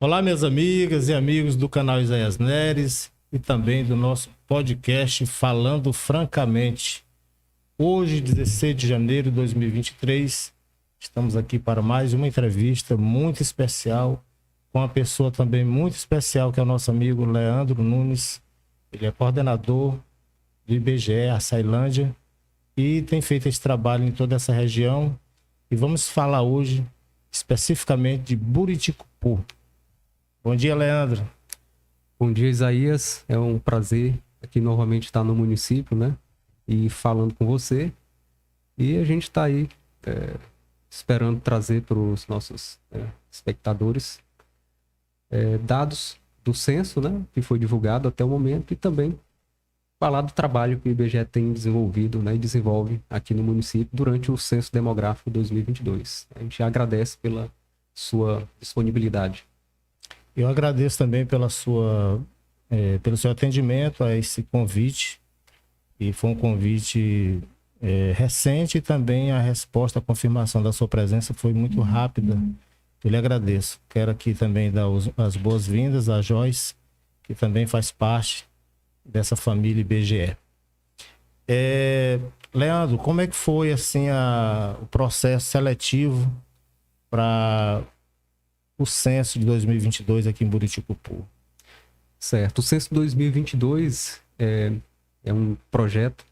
Olá, minhas amigas e amigos do canal Isaías Neres e também do nosso podcast Falando Francamente. Hoje, 16 de janeiro de 2023, estamos aqui para mais uma entrevista muito especial com uma pessoa também muito especial, que é o nosso amigo Leandro Nunes. Ele é coordenador do IBGE, a Ceilândia, e tem feito esse trabalho em toda essa região. E vamos falar hoje especificamente de Buriticupu. Bom dia, Leandro. Bom dia, Isaías. É um prazer aqui novamente estar no município, né? E falando com você. E a gente está aí esperando trazer para os nossos espectadores dados do censo, né? Que foi divulgado até o momento e também falar do trabalho que o IBGE tem desenvolvido, né? E desenvolve aqui no município durante o Censo Demográfico 2022. A gente agradece pela sua disponibilidade. Eu agradeço também pelo seu atendimento a esse convite. E foi um convite recente, e também a resposta, a confirmação da sua presença foi muito rápida. Eu lhe agradeço. Quero aqui também dar as boas-vindas a Joyce, que também faz parte dessa família IBGE. Leandro, como é que foi assim o processo seletivo para o censo de 2022 aqui em Buriticupu? Certo. O Censo 2022 é um projeto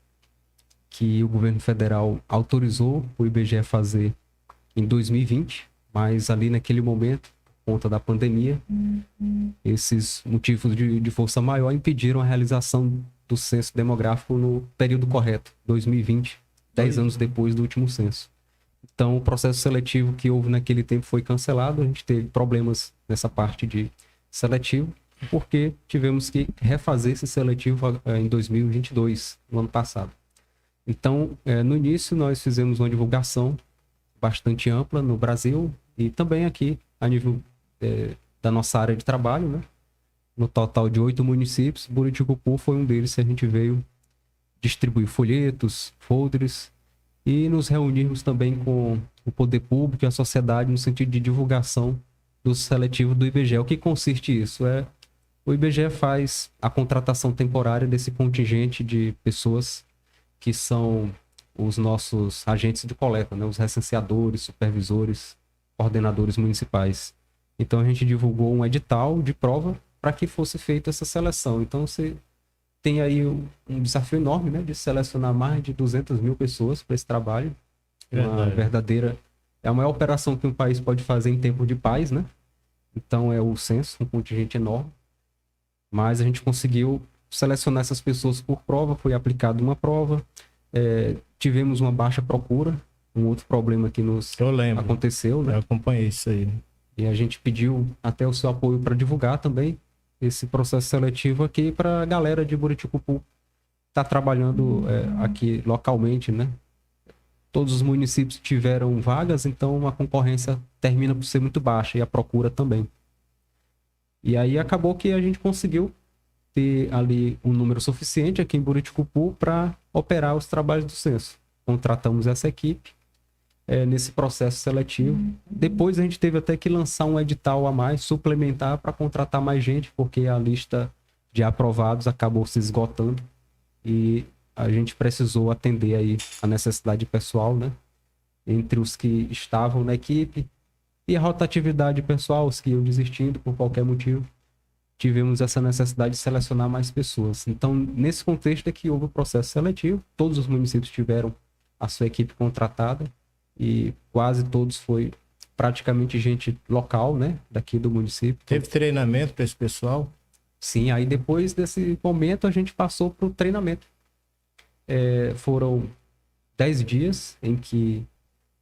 que o governo federal autorizou o IBGE fazer em 2020, mas ali naquele momento, por conta da pandemia, esses motivos de força maior impediram a realização do censo demográfico no período correto, 2020, 10 anos depois do último censo. Então, o processo seletivo que houve naquele tempo foi cancelado. A gente teve problemas nessa parte de seletivo, porque tivemos que refazer esse seletivo em 2022, no ano passado. Então, no início, nós fizemos uma divulgação bastante ampla no Brasil e também aqui, a nível da nossa área de trabalho, né? No total de 8 municípios, Buriticupu foi um deles que a gente veio distribuir folhetos, folders, e nos reunirmos também com o poder público e a sociedade no sentido de divulgação do seletivo do IBGE. O que consiste isso? O IBGE faz a contratação temporária desse contingente de pessoas que são os nossos agentes de coleta, né? Os recenseadores, supervisores, coordenadores municipais. Então a gente divulgou um edital de prova para que fosse feita essa seleção. Então você tem aí um desafio enorme, né, de selecionar mais de 200 mil pessoas para esse trabalho. Uma verdadeira... É a maior operação que um país pode fazer em tempo de paz, né? Então é o censo, um contingente enorme. Mas a gente conseguiu selecionar essas pessoas por prova, foi aplicada uma prova. Tivemos uma baixa procura, um outro problema que nos aconteceu, né? Eu acompanhei isso aí. E a gente pediu até o seu apoio para divulgar também esse processo seletivo aqui para a galera de Buriticupu tá trabalhando aqui localmente, né? Todos os municípios tiveram vagas, então a concorrência termina por ser muito baixa e a procura também. E aí acabou que a gente conseguiu ter ali um número suficiente aqui em Buriticupu para operar os trabalhos do censo. Contratamos essa equipe nesse processo seletivo. Depois a gente teve até que lançar um edital a mais, suplementar para contratar mais gente, porque a lista de aprovados acabou se esgotando e a gente precisou atender aí a necessidade pessoal, né? Entre os que estavam na equipe e a rotatividade pessoal, os que iam desistindo por qualquer motivo. Tivemos essa necessidade de selecionar mais pessoas. Então, nesse contexto é que houve o processo seletivo, todos os municípios tiveram a sua equipe contratada, e quase todos foi praticamente gente local, né? Daqui do município. Teve treinamento para esse pessoal? Sim, aí depois desse momento a gente passou para o treinamento. Foram 10 dias em que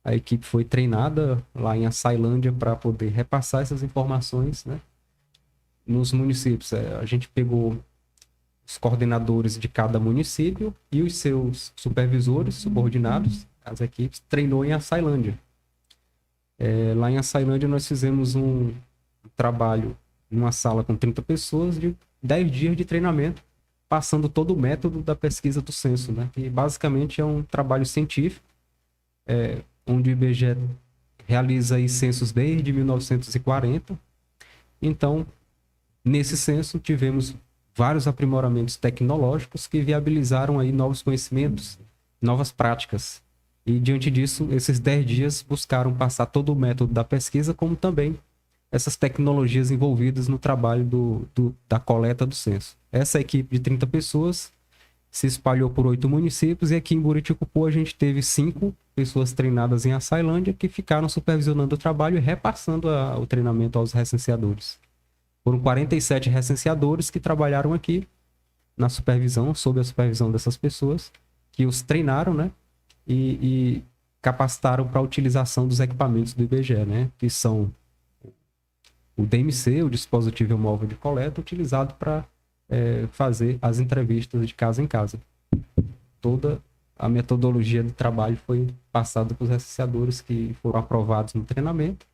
a equipe foi treinada lá em Açailândia para poder repassar essas informações, né? Nos municípios. A gente pegou os coordenadores de cada município e os seus supervisores subordinados, as equipes, treinou em Açailândia. Lá em Açailândia nós fizemos um trabalho numa sala com 30 pessoas de 10 dias de treinamento, passando todo o método da pesquisa do censo, né? E basicamente é um trabalho científico, onde o IBGE realiza aí censos desde 1940 Então, nesse censo, tivemos vários aprimoramentos tecnológicos que viabilizaram aí novos conhecimentos, novas práticas. E, diante disso, esses 10 dias buscaram passar todo o método da pesquisa, como também essas tecnologias envolvidas no trabalho da coleta do censo. Essa equipe de 30 pessoas se espalhou por 8 municípios e aqui em Buriticupu a gente teve 5 pessoas treinadas em Açailândia que ficaram supervisionando o trabalho e repassando o treinamento aos recenseadores. Foram 47 recenseadores que trabalharam aqui na supervisão, sob a supervisão dessas pessoas, que os treinaram, né? E capacitaram para a utilização dos equipamentos do IBGE, né? Que são o DMC, o dispositivo móvel de coleta, utilizado para fazer as entrevistas de casa em casa. Toda a metodologia de trabalho foi passada para os recenseadores que foram aprovados no treinamento.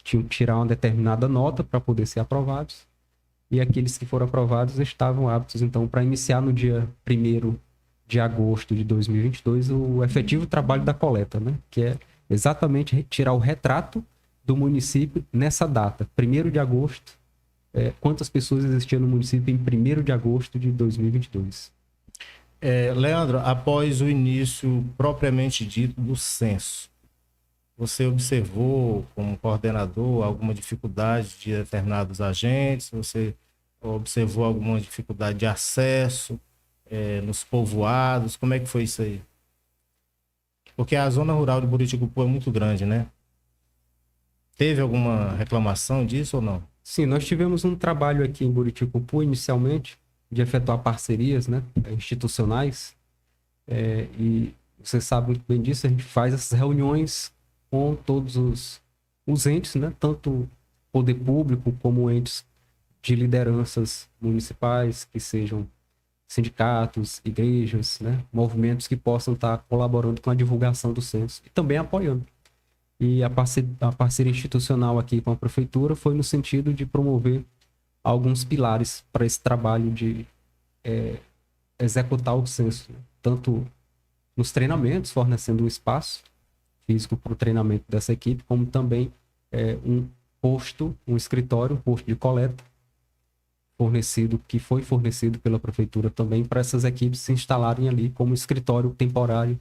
Tinham que tirar uma determinada nota para poder ser aprovados. E aqueles que foram aprovados estavam aptos, então, para iniciar no dia 1º de agosto de 2022 o efetivo trabalho da coleta, né? Que é exatamente tirar o retrato do município nessa data, 1º de agosto. Quantas pessoas existiam no município em 1º de agosto de 2022? Leandro, após o início propriamente dito do censo, você observou como coordenador alguma dificuldade de determinados agentes? Você observou alguma dificuldade de acesso nos povoados? Como é que foi isso aí? Porque a zona rural de Buriticupu é muito grande, né? Teve alguma reclamação disso ou não? Sim, nós tivemos um trabalho aqui em Buriticupu, inicialmente, de efetuar parcerias, né, institucionais. E você sabe muito bem disso, a gente faz essas reuniões com todos os entes, né, tanto poder público como entes de lideranças municipais, que sejam sindicatos, igrejas, né, movimentos que possam estar colaborando com a divulgação do censo e também apoiando. E a parceria institucional aqui com a prefeitura foi no sentido de promover alguns pilares para esse trabalho de executar o censo, né? Tanto nos treinamentos, fornecendo um espaço físico para o treinamento dessa equipe, como também um escritório, um posto de coleta que foi fornecido pela prefeitura também para essas equipes se instalarem ali como escritório temporário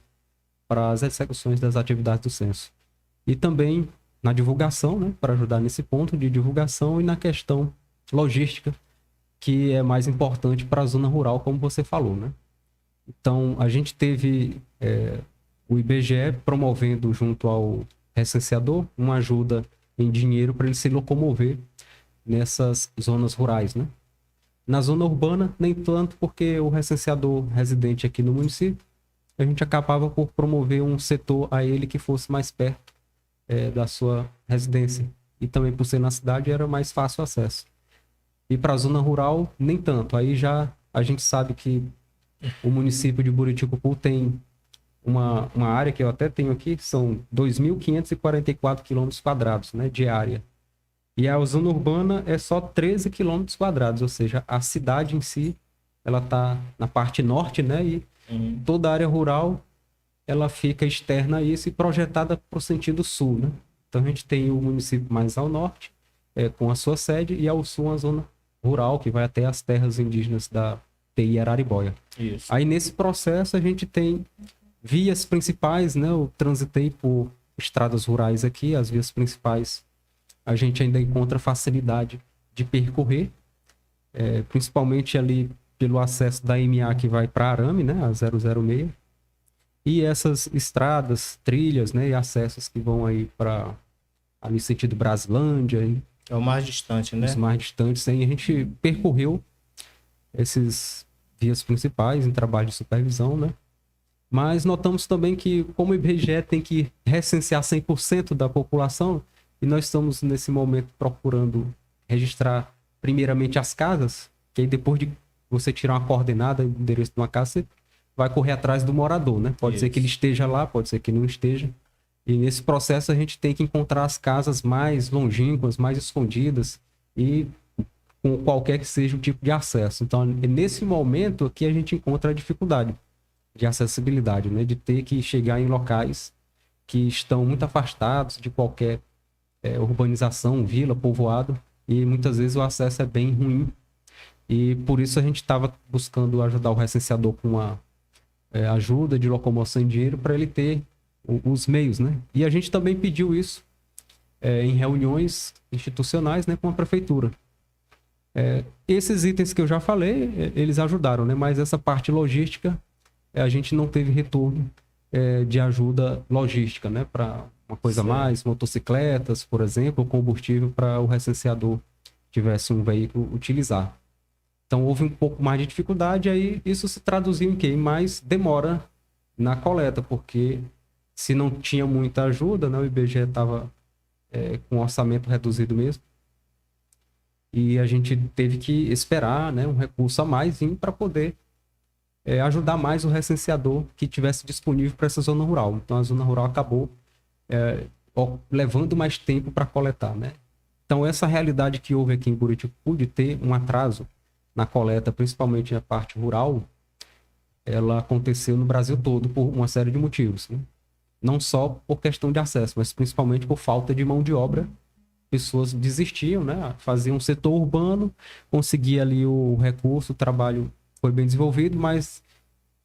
para as execuções das atividades do censo. E também na divulgação, né, para ajudar nesse ponto de divulgação e na questão logística, que é mais importante para a zona rural, como você falou, né? Então, a gente teve o IBGE promovendo junto ao recenseador uma ajuda em dinheiro para ele se locomover nessas zonas rurais, né? Na zona urbana, nem tanto, porque o recenseador residente aqui no município, a gente acabava por promover um setor a ele que fosse mais perto da sua residência. E também por ser na cidade era mais fácil o acesso. E para a zona rural, nem tanto. Aí já a gente sabe que o município de Buriticupu tem uma área que eu até tenho aqui, são 2.544 km², né, de área. E a zona urbana é só 13 km², ou seja, a cidade em si, ela está na parte norte, né, e toda a área rural ela fica externa a isso e projetada para o sentido sul, né? Então a gente tem o município mais ao norte, com a sua sede, e ao sul a zona rural, que vai até as terras indígenas da TI Araribóia. Isso. Aí nesse processo a gente tem vias principais, né? Eu transitei por estradas rurais aqui, as vias principais a gente ainda encontra facilidade de percorrer, principalmente ali pelo acesso da MA que vai para Arame, né? A 006. E essas estradas, trilhas, né, e acessos que vão aí para ali sentido Brasilândia. É o mais distante, né? Os mais distantes. Aí a gente percorreu essas vias principais em trabalho de supervisão, né? Mas notamos também que, como o IBGE tem que recensear 100% da população, e nós estamos nesse momento procurando registrar primeiramente as casas, que aí depois de você tirar uma coordenada, o endereço de uma casa, você vai correr atrás do morador, né? Pode ser que ele esteja lá, pode ser que não esteja. E nesse processo a gente tem que encontrar as casas mais longínquas, mais escondidas e com qualquer que seja o tipo de acesso. Então, nesse momento aqui a gente encontra a dificuldade de acessibilidade, né? De ter que chegar em locais que estão muito afastados de qualquer urbanização, vila, povoado. e muitas vezes o acesso é bem ruim. E por isso a gente estava buscando ajudar o recenseador com a ajuda de locomoção em dinheiro para ele ter os meios, né? E a gente também pediu isso em reuniões institucionais, né, com a prefeitura. Esses itens que eu já falei, eles ajudaram, né? Mas essa parte logística, a gente não teve retorno de ajuda logística, né? Para uma coisa a mais, motocicletas, por exemplo, combustível para o recenseador tivesse um veículo utilizar. Então houve um pouco mais de dificuldade, aí isso se traduziu em quê? Em mais demora na coleta, porque se não tinha muita ajuda, né? O IBGE estava com orçamento reduzido mesmo. E a gente teve que esperar, né, um recurso a mais para poder ajudar mais o recenseador que tivesse disponível para essa zona rural. Então a zona rural acabou levando mais tempo para coletar, né? Então essa realidade que houve aqui em Buriticu de ter um atraso na coleta, principalmente na parte rural, ela aconteceu no Brasil todo por uma série de motivos, né? Não só por questão de acesso, mas principalmente por falta de mão de obra. Pessoas desistiam, né? Faziam um setor urbano, conseguia ali o recurso, o trabalho foi bem desenvolvido, mas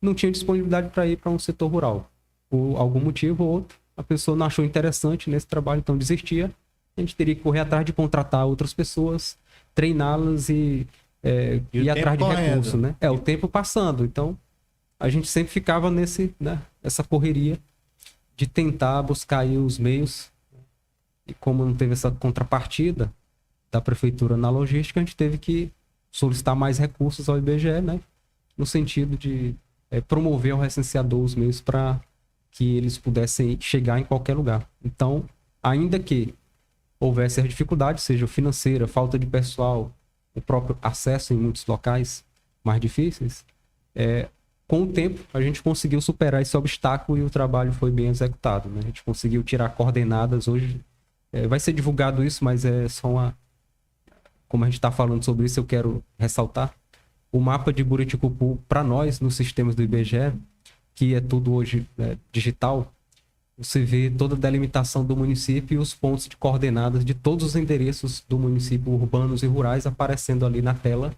não tinha disponibilidade para ir para um setor rural. Por algum motivo ou outro, a pessoa não achou interessante nesse trabalho, então desistia. A gente teria que correr atrás de contratar outras pessoas, treiná-las e ir atrás de recurso, né? O tempo passando. Então, a gente sempre ficava nessa correria de tentar buscar aí os meios. E como não teve essa contrapartida da prefeitura na logística, a gente teve que solicitar mais recursos ao IBGE, né? No sentido de promover ao recenseador os meios para que eles pudessem chegar em qualquer lugar. Então, ainda que houvesse as dificuldades, seja financeira, falta de pessoal, o próprio acesso em muitos locais mais difíceis, com o tempo a gente conseguiu superar esse obstáculo e o trabalho foi bem executado, né? A gente conseguiu tirar coordenadas hoje. Vai ser divulgado isso, mas é só uma... Como a gente está falando sobre isso, eu quero ressaltar. O mapa de Buriticupu, para nós, nos sistemas do IBGE, que é tudo hoje digital, você vê toda a delimitação do município e os pontos de coordenadas de todos os endereços do município, urbanos e rurais, aparecendo ali na tela,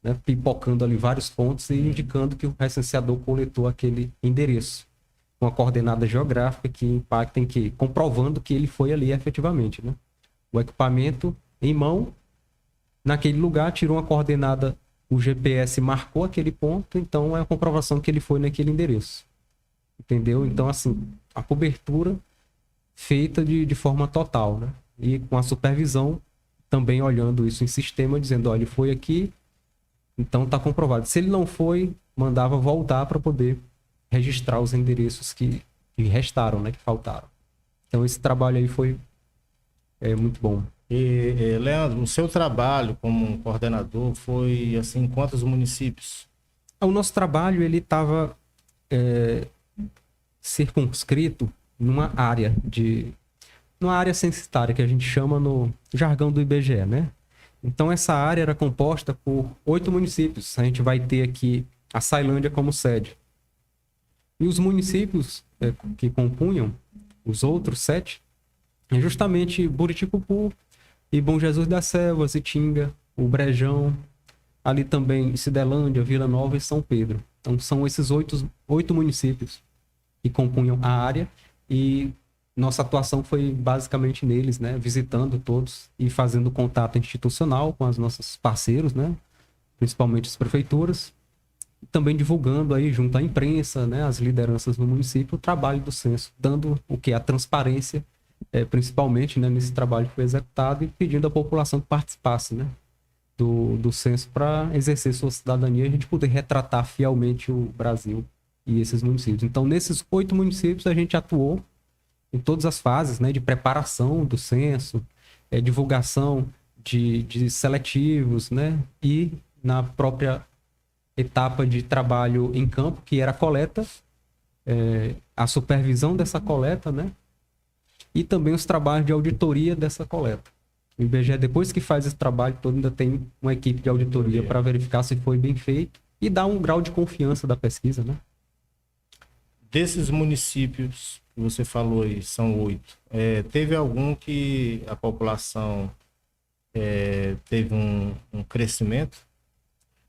né, pipocando ali vários pontos e indicando que o recenseador coletou aquele endereço, com a coordenada geográfica que impacta em que, comprovando que ele foi ali efetivamente, né? O equipamento em mão, naquele lugar, tirou uma coordenada, o GPS marcou aquele ponto, então é a comprovação que ele foi naquele endereço. Entendeu? Então, assim, a cobertura feita de forma total, né? E com a supervisão também olhando isso em sistema, dizendo, olha, ele foi aqui, então está comprovado. Se ele não foi, mandava voltar para poder registrar os endereços que restaram, né, que faltaram. Então esse trabalho aí foi muito bom. E, Leandro, o seu trabalho como coordenador foi assim em quantos municípios? O nosso trabalho ele estava circunscrito numa área censitária que a gente chama no jargão do IBGE, né? Então essa área era composta por 8 municípios. A gente vai ter aqui a Ceilândia como sede. E os municípios que compunham os outros 7 é justamente Buriticupu e Bom Jesus das Selvas, Itinga, o Brejão, ali também Cidelândia, Vila Nova e São Pedro. Então são esses 8 municípios que compunham a área e nossa atuação foi basicamente neles, né? Visitando todos e fazendo contato institucional com os nossos parceiros, né? Principalmente as prefeituras. Também divulgando aí junto à imprensa, né, as lideranças do município, o trabalho do censo, dando o que? A transparência, principalmente, né, nesse trabalho que foi executado e pedindo à população que participasse, né, do censo para exercer sua cidadania e a gente poder retratar fielmente o Brasil e esses municípios. Então, nesses 8 municípios, a gente atuou em todas as fases, né, de preparação do censo, divulgação de seletivos, né, e na própria etapa de trabalho em campo, que era a coleta, a supervisão dessa coleta, né? E também os trabalhos de auditoria dessa coleta. O IBGE, depois que faz esse trabalho todo, ainda tem uma equipe de auditoria para verificar se foi bem feito e dar um grau de confiança da pesquisa, né? Desses municípios que você falou aí, são 8, teve algum que a população teve um crescimento?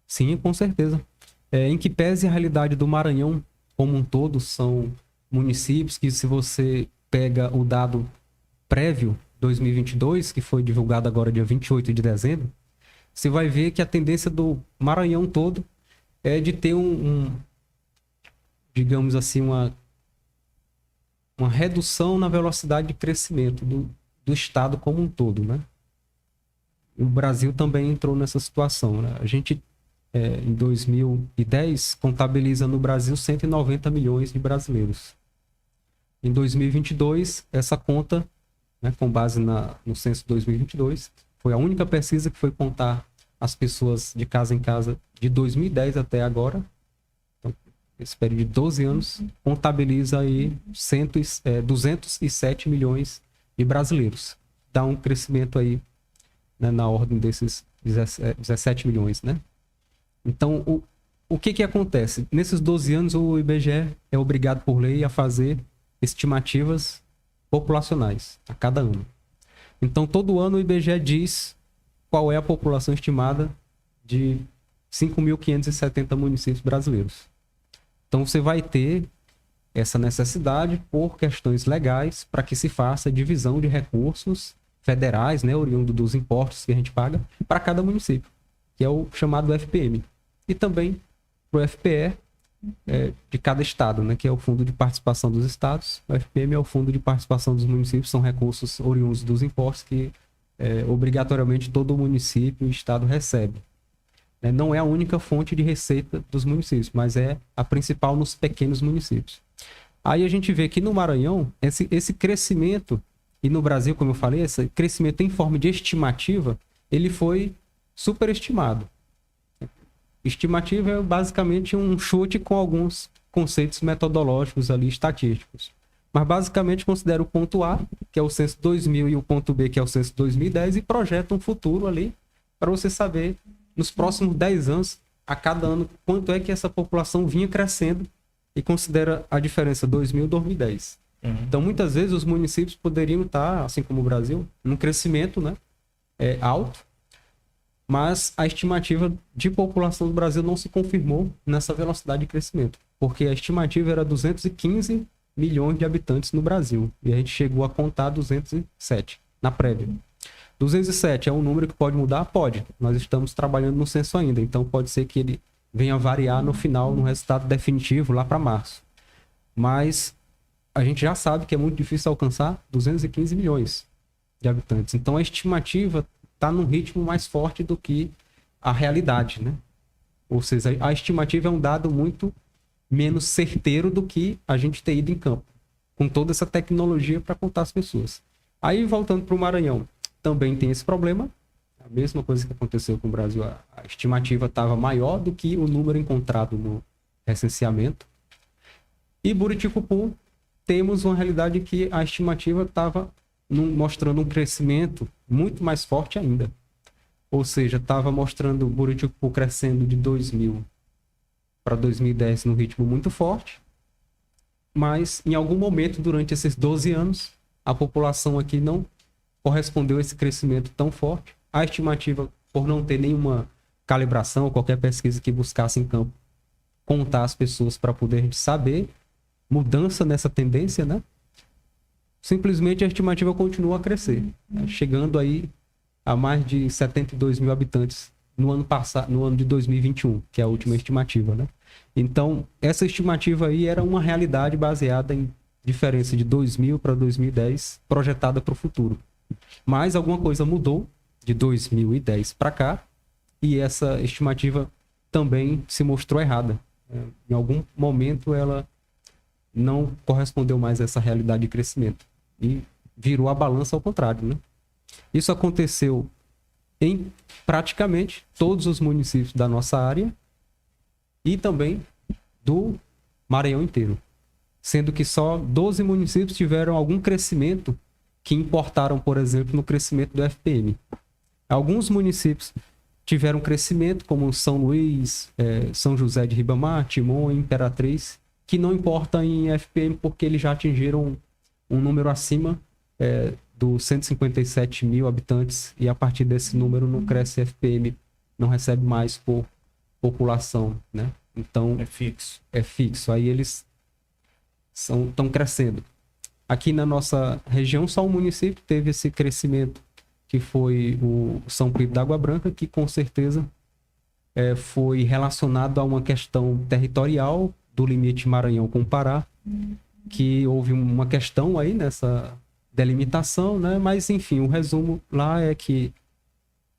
Sim, com certeza. Em que pese a realidade do Maranhão como um todo, são municípios que, se você pega o dado prévio 2022, que foi divulgado agora dia 28 de dezembro, você vai ver que a tendência do Maranhão todo é de ter digamos assim, uma redução na velocidade de crescimento do estado como um todo, né? O Brasil também entrou nessa situação, né? A gente, em 2010, contabiliza no Brasil 190 milhões de brasileiros. Em 2022, essa conta, né, com base no censo 2022, foi a única pesquisa que foi contar as pessoas de casa em casa de 2010 até agora. Então, esse período de 12 anos contabiliza aí 207 milhões de brasileiros. Dá um crescimento aí, né, na ordem desses 17 milhões, né? Então, o que acontece? Nesses 12 anos, o IBGE é obrigado por lei a fazer estimativas populacionais a cada ano. Então, todo ano o IBGE diz qual é a população estimada de 5.570 municípios brasileiros. Então, você vai ter essa necessidade por questões legais para que se faça divisão de recursos federais, né, oriundo dos impostos que a gente paga, para cada município, que é o chamado FPM. E também para o FPE de cada estado, né, que é o Fundo de Participação dos Estados. O FPM é o Fundo de Participação dos Municípios, são recursos oriundos dos impostos que obrigatoriamente todo município e estado recebe. Não é a única fonte de receita dos municípios, mas é a principal nos pequenos municípios. Aí a gente vê que no Maranhão, esse crescimento, e no Brasil, como eu falei, esse crescimento em forma de estimativa, ele foi superestimado. Estimativa é basicamente um chute com alguns conceitos metodológicos ali, estatísticos. Mas basicamente considera o ponto A, que é o censo 2000, e o ponto B, que é o censo 2010, e projeta um futuro ali para você saber, nos próximos 10 anos, a cada ano, quanto é que essa população vinha crescendo, e considera a diferença 2000 e 2010. Então, muitas vezes, os municípios poderiam estar, assim como o Brasil, num crescimento, né, alto, mas a estimativa de população do Brasil não se confirmou nessa velocidade de crescimento, porque a estimativa era 215 milhões de habitantes no Brasil, e a gente chegou a contar 207 na prévia. 207 é um número que pode mudar? Pode. Nós estamos trabalhando no censo ainda, então pode ser que ele venha a variar no final, no resultado definitivo, lá para março. Mas a gente já sabe que é muito difícil alcançar 215 milhões de habitantes. Então a estimativa está num ritmo mais forte do que a realidade, né? Ou seja, a estimativa é um dado muito menos certeiro do que a gente ter ido em campo, com toda essa tecnologia para contar as pessoas. Aí, voltando para o Maranhão, também tem esse problema, a mesma coisa que aconteceu com o Brasil, a estimativa estava maior do que o número encontrado no recenseamento. E Buriticupu, temos uma realidade que a estimativa estava mostrando um crescimento muito mais forte ainda. Ou seja, estava mostrando o Buriticupu crescendo de 2000 para 2010 num ritmo muito forte, mas em algum momento durante esses 12 anos, a população aqui não correspondeu a esse crescimento tão forte. A estimativa, por não ter nenhuma calibração ou qualquer pesquisa que buscasse em campo contar as pessoas para poder a gente saber mudança nessa tendência, né? Simplesmente a estimativa continua a crescer, né? Chegando aí a mais de 72 mil habitantes no ano passado, no ano de 2021, que é a última estimativa, né? Então, essa estimativa aí era uma realidade baseada em diferença de 2000 para 2010, projetada para o futuro. Mas alguma coisa mudou de 2010 para cá, e essa estimativa também se mostrou errada. Em algum momento ela não correspondeu mais a essa realidade de crescimento e virou a balança ao contrário, né? Isso aconteceu em praticamente todos os municípios da nossa área e também do Maranhão inteiro, sendo que só 12 municípios tiveram algum crescimento que importaram, por exemplo, no crescimento do FPM. Alguns municípios tiveram crescimento, como São Luís, São José de Ribamar, Timon e Imperatriz, que não importa em FPM porque eles já atingiram um número acima dos 157 mil habitantes, e a partir desse número não cresce FPM, não recebe mais por população, né? Então É fixo. é fixo. Aí eles estão crescendo. Aqui na nossa região, só um município teve esse crescimento, que foi o São Pedro da Água Branca, que com certeza foi relacionado a uma questão territorial do limite Maranhão com o Pará, que houve uma questão aí nessa delimitação, né? Mas, enfim, o resumo lá é que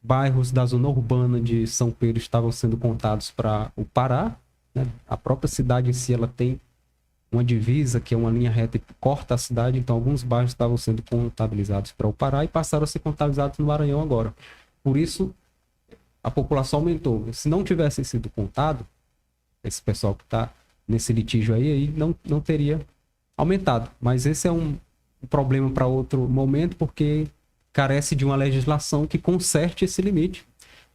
bairros da zona urbana de São Pedro estavam sendo contados para o Pará, né? A própria cidade em si, ela tem uma divisa, que é uma linha reta e corta a cidade, então alguns bairros estavam sendo contabilizados para o Pará e passaram a ser contabilizados no Maranhão agora. Por isso, a população aumentou. Se não tivesse sido contado, esse pessoal que está nesse litígio aí não teria aumentado. Mas esse é um problema para outro momento, porque carece de uma legislação que conserte esse limite.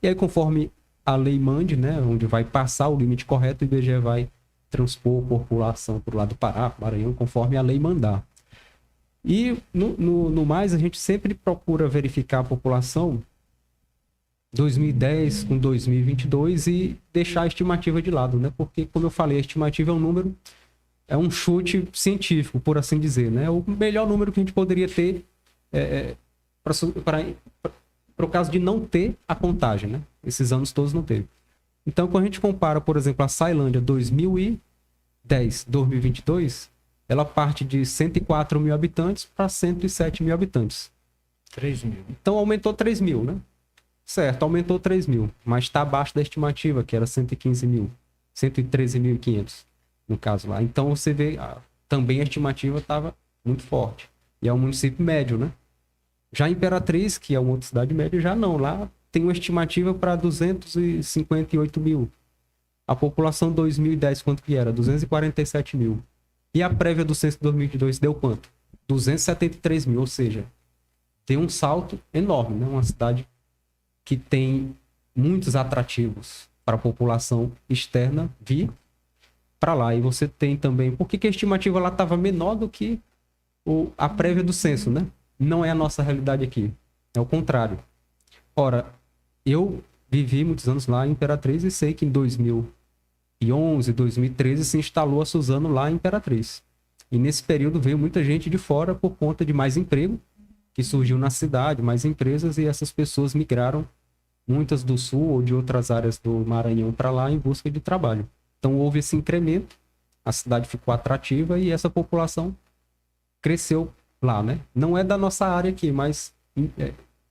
E aí, conforme a lei mande, né, onde vai passar o limite correto, o IBGE vai transpor a população para o lado do Pará, Maranhão, conforme a lei mandar. E, no mais, a gente sempre procura verificar a população 2010 com 2022 e deixar a estimativa de lado, né? Porque, como eu falei, a estimativa é um número, é um chute científico, por assim dizer, né? O melhor número que a gente poderia ter para o caso de não ter a contagem, né? Esses anos todos não teve. Então, quando a gente compara, por exemplo, a Ceilândia 2010, 2022, ela parte de 104 mil habitantes para 107 mil habitantes. 3 mil. Então, aumentou 3 mil, né? Certo, aumentou 3 mil, mas está abaixo da estimativa, que era 115 mil, 113.500, no caso lá. Então, você vê, também a estimativa estava muito forte. E é um município médio, né? Já Imperatriz, que é uma outra cidade média, já não. Lá tem uma estimativa para 258 mil. A população 2010, quanto que era? 247 mil. E a prévia do censo de 2022 deu quanto? 273 mil, ou seja, tem um salto enorme, né? Uma cidade que tem muitos atrativos para a população externa vir para lá. E você tem também... Por que a estimativa lá estava menor do que a prévia do censo, né? Não é a nossa realidade aqui. É o contrário. Ora, eu vivi muitos anos lá em Imperatriz e sei que em 2011, 2013 se instalou a Suzano lá em Imperatriz. E nesse período veio muita gente de fora por conta de mais emprego que surgiu na cidade, mais empresas, e essas pessoas migraram, muitas do sul ou de outras áreas do Maranhão para lá em busca de trabalho. Então houve esse incremento, a cidade ficou atrativa e essa população cresceu lá, né? Não é da nossa área aqui, mas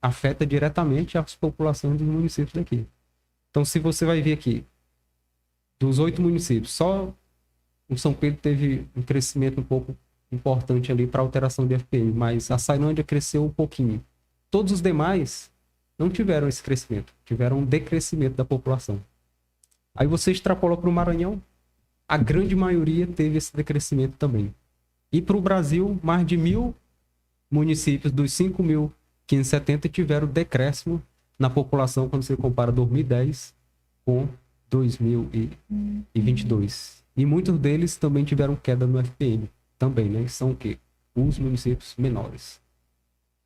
afeta diretamente as populações dos municípios daqui. Então, se você vai ver aqui, dos 8 municípios, só o São Pedro teve um crescimento um pouco importante ali para alteração de FPM, mas a Ceilândia cresceu um pouquinho. Todos os demais não tiveram esse crescimento, tiveram um decrescimento da população. Aí você extrapola para o Maranhão, a grande maioria teve esse decrescimento também. E para o Brasil, mais de 1.000 municípios dos 5.570 tiveram decréscimo na população quando você compara 2010 com 2022. E muitos deles também tiveram queda no FPM. Também, né? São o quê? Os municípios menores.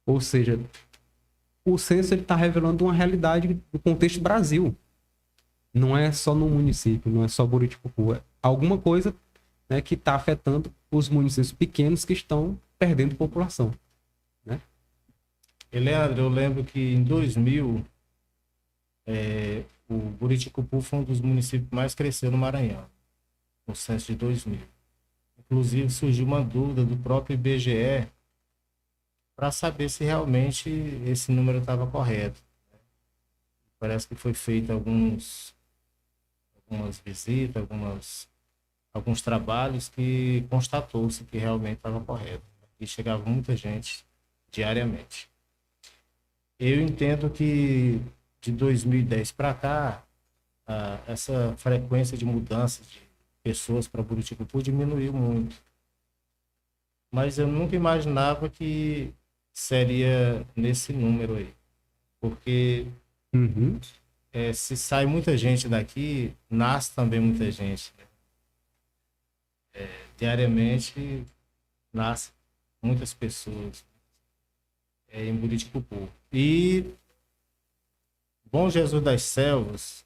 Ou seja, o censo está revelando uma realidade do contexto Brasil. Não é só no município, não é só Buriticupu. É alguma coisa, né, que está afetando os municípios pequenos que estão perdendo população, né? E, Leandro, eu lembro que em 2000, o Buriticupu foi um dos municípios que mais cresceu no Maranhão, no censo de 2000. Inclusive, surgiu uma dúvida do próprio IBGE para saber se realmente esse número estava correto. Parece que foi feito algumas visitas, alguns trabalhos que constatou-se que realmente estava correto. E chegava muita gente diariamente. Eu entendo que de 2010 para cá, essa frequência de mudança de pessoas para Buriticupu diminuiu muito. Mas eu nunca imaginava que seria nesse número aí. Porque se sai muita gente daqui, nasce também muita gente, né? Diariamente nasce muitas pessoas. em Buriticupu. E Bom Jesus das Selvas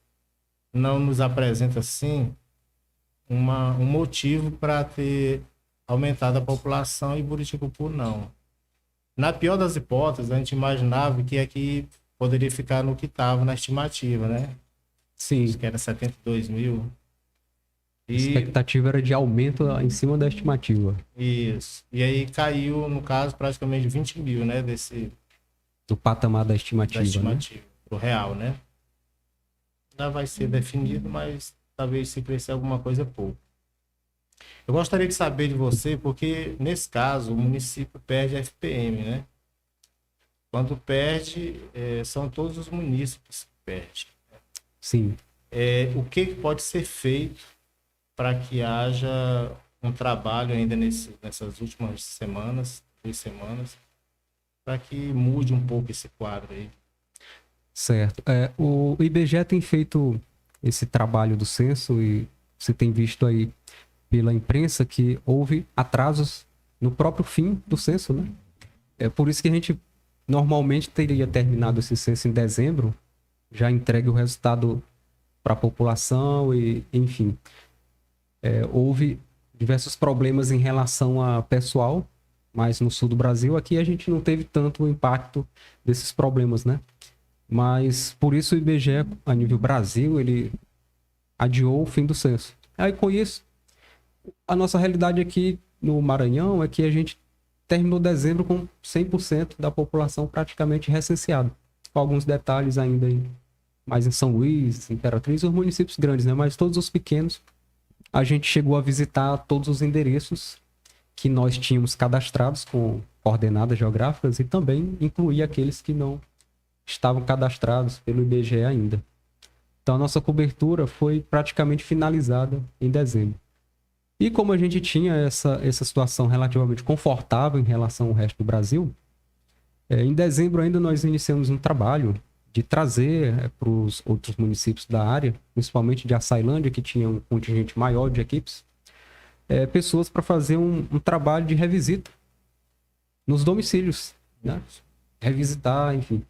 não nos apresenta, assim, um motivo para ter aumentado a população e Buriticupu não. Na pior das hipóteses, a gente imaginava que aqui poderia ficar no que estava na estimativa, né? Sim, Acho que era 72 mil. a expectativa era de aumento em cima da estimativa, Isso. E aí caiu, no caso, praticamente 20 mil, né? do patamar da Da estimativa, né? estimativa, pro real, né? Ainda vai ser definido, mas talvez se crescer alguma coisa pouco. Eu gostaria de saber de você, porque nesse caso o município perde a FPM, né? Quando perde, são todos os munícipes que perdem. Sim. O que pode ser feito para que haja um trabalho ainda nessas últimas semanas, 2 semanas, para que mude um pouco esse quadro aí? Certo. O IBGE tem feito esse trabalho do censo e você tem visto aí pela imprensa que houve atrasos no próprio fim do censo, né? É por isso que a gente normalmente teria terminado esse censo em dezembro, já entregue o resultado para a população e, enfim. Houve diversos problemas em relação a pessoal, mas no sul do Brasil aqui a gente não teve tanto o impacto desses problemas, né? Mas por isso o IBGE, a nível Brasil, ele adiou o fim do censo. Aí com isso, a nossa realidade aqui no Maranhão é que a gente terminou dezembro com 100% da população praticamente recenseada. Com alguns detalhes ainda mais em São Luís, Imperatriz, os municípios grandes, né? Mas todos os pequenos, a gente chegou a visitar todos os endereços que nós tínhamos cadastrados com coordenadas geográficas e também incluir aqueles que não estavam cadastrados pelo IBGE ainda. Então a nossa cobertura foi praticamente finalizada em dezembro. E como a gente tinha essa situação relativamente confortável em relação ao resto do Brasil, em dezembro ainda nós iniciamos um trabalho de trazer para os outros municípios da área, principalmente de Açailândia, que tinha um contingente maior de equipes, pessoas para fazer um trabalho de revisita nos domicílios, né? Revisitar, enfim.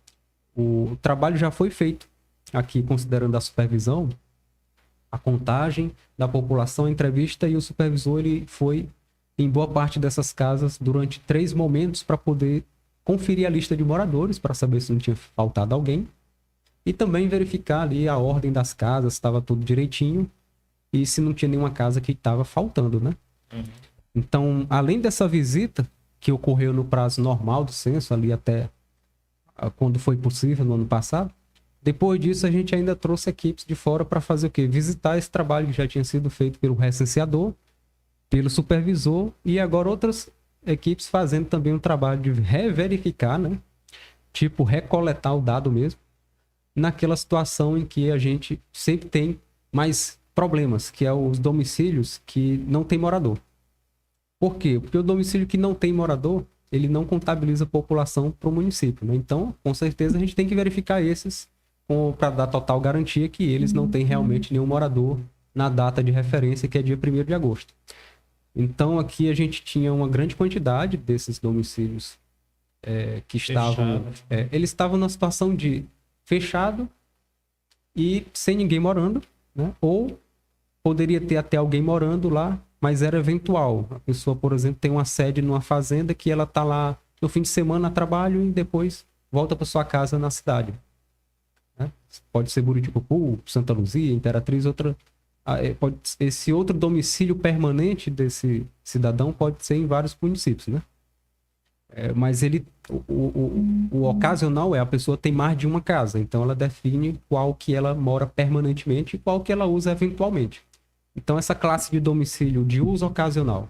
O trabalho já foi feito aqui, considerando a supervisão, a contagem da população, a entrevista, e o supervisor ele foi em boa parte dessas casas durante 3 momentos para poder conferir a lista de moradores para saber se não tinha faltado alguém e também verificar ali a ordem das casas, estava tudo direitinho e se não tinha nenhuma casa que estava faltando, né? Uhum. Então, além dessa visita que ocorreu no prazo normal do censo, ali até quando foi possível no ano passado, depois disso a gente ainda trouxe equipes de fora para fazer o quê? Visitar esse trabalho que já tinha sido feito pelo recenseador, pelo supervisor e agora outras equipes fazendo também um trabalho de reverificar, né? Tipo, recoletar o dado mesmo, naquela situação em que a gente sempre tem mais problemas, que é os domicílios que não tem morador. Por quê? Porque o domicílio que não tem morador, ele não contabiliza a população para o município, né? Então, com certeza, a gente tem que verificar esses para dar total garantia que eles não têm realmente nenhum morador na data de referência, que é dia 1º de agosto. Então, aqui a gente tinha uma grande quantidade desses domicílios que estavam... eles estavam numa situação de fechado e sem ninguém morando, né? Ou poderia ter até alguém morando lá, mas era eventual. A pessoa, por exemplo, tem uma sede numa fazenda que ela está lá no fim de semana a trabalho e depois volta para sua casa na cidade. Né? Pode ser Buriticupu, Santa Luzia, Imperatriz, outra... Esse outro domicílio permanente desse cidadão pode ser em vários municípios, né? Mas o ocasional a pessoa tem mais de uma casa, então ela define qual que ela mora permanentemente e qual que ela usa eventualmente. Então essa classe de domicílio de uso ocasional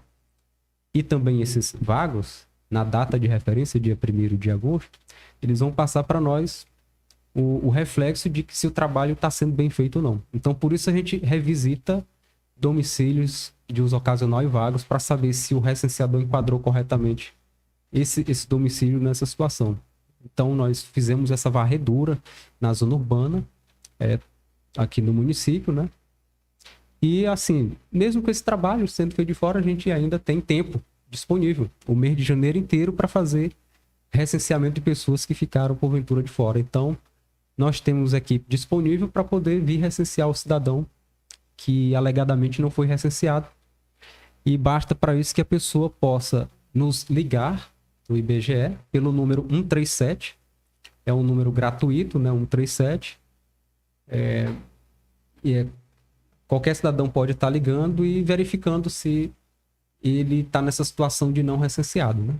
e também esses vagos, na data de referência, dia 1º de agosto, eles vão passar para nós o reflexo de que se o trabalho está sendo bem feito ou não. Então, por isso a gente revisita domicílios de uso ocasional e vagos para saber se o recenseador enquadrou corretamente esse domicílio nessa situação. Então, nós fizemos essa varredura na zona urbana, aqui no município, né? E, assim, mesmo com esse trabalho sendo feito de fora, a gente ainda tem tempo disponível, o mês de janeiro inteiro, para fazer recenseamento de pessoas que ficaram porventura de fora. Então, nós temos equipe disponível para poder vir recensear o cidadão que alegadamente não foi recenseado. E basta para isso que a pessoa possa nos ligar no IBGE pelo número 137. É um número gratuito, né? 137. Qualquer cidadão pode estar ligando e verificando se ele está nessa situação de não recenseado, né?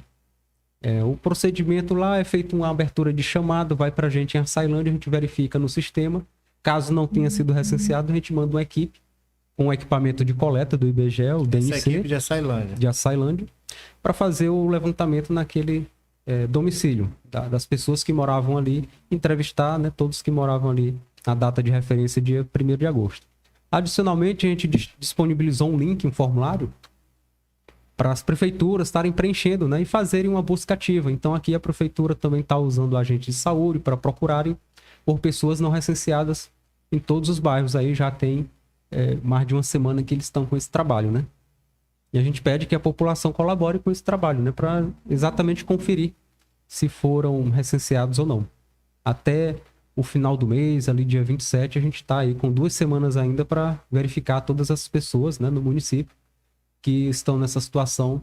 O procedimento lá é feito uma abertura de chamado, vai para a gente em Açailândia, a gente verifica no sistema. Caso não tenha sido recenseado, a gente manda uma equipe com o equipamento de coleta do IBGE, o DNC, Essa equipe de Açailândia, para fazer o levantamento naquele domicílio das pessoas que moravam ali, entrevistar, né, todos que moravam ali na data de referência, dia 1º de agosto. Adicionalmente, a gente disponibilizou um link, um formulário, para as prefeituras estarem preenchendo, né, e fazerem uma busca ativa. Então, aqui a prefeitura também está usando agentes de saúde para procurarem por pessoas não recenseadas em todos os bairros. Aí já tem mais de uma semana que eles estão com esse trabalho, né? E a gente pede que a população colabore com esse trabalho, né, para exatamente conferir se foram recenseados ou não. Até o final do mês, ali dia 27, a gente está aí com 2 semanas ainda para verificar todas as pessoas, né, no município que estão nessa situação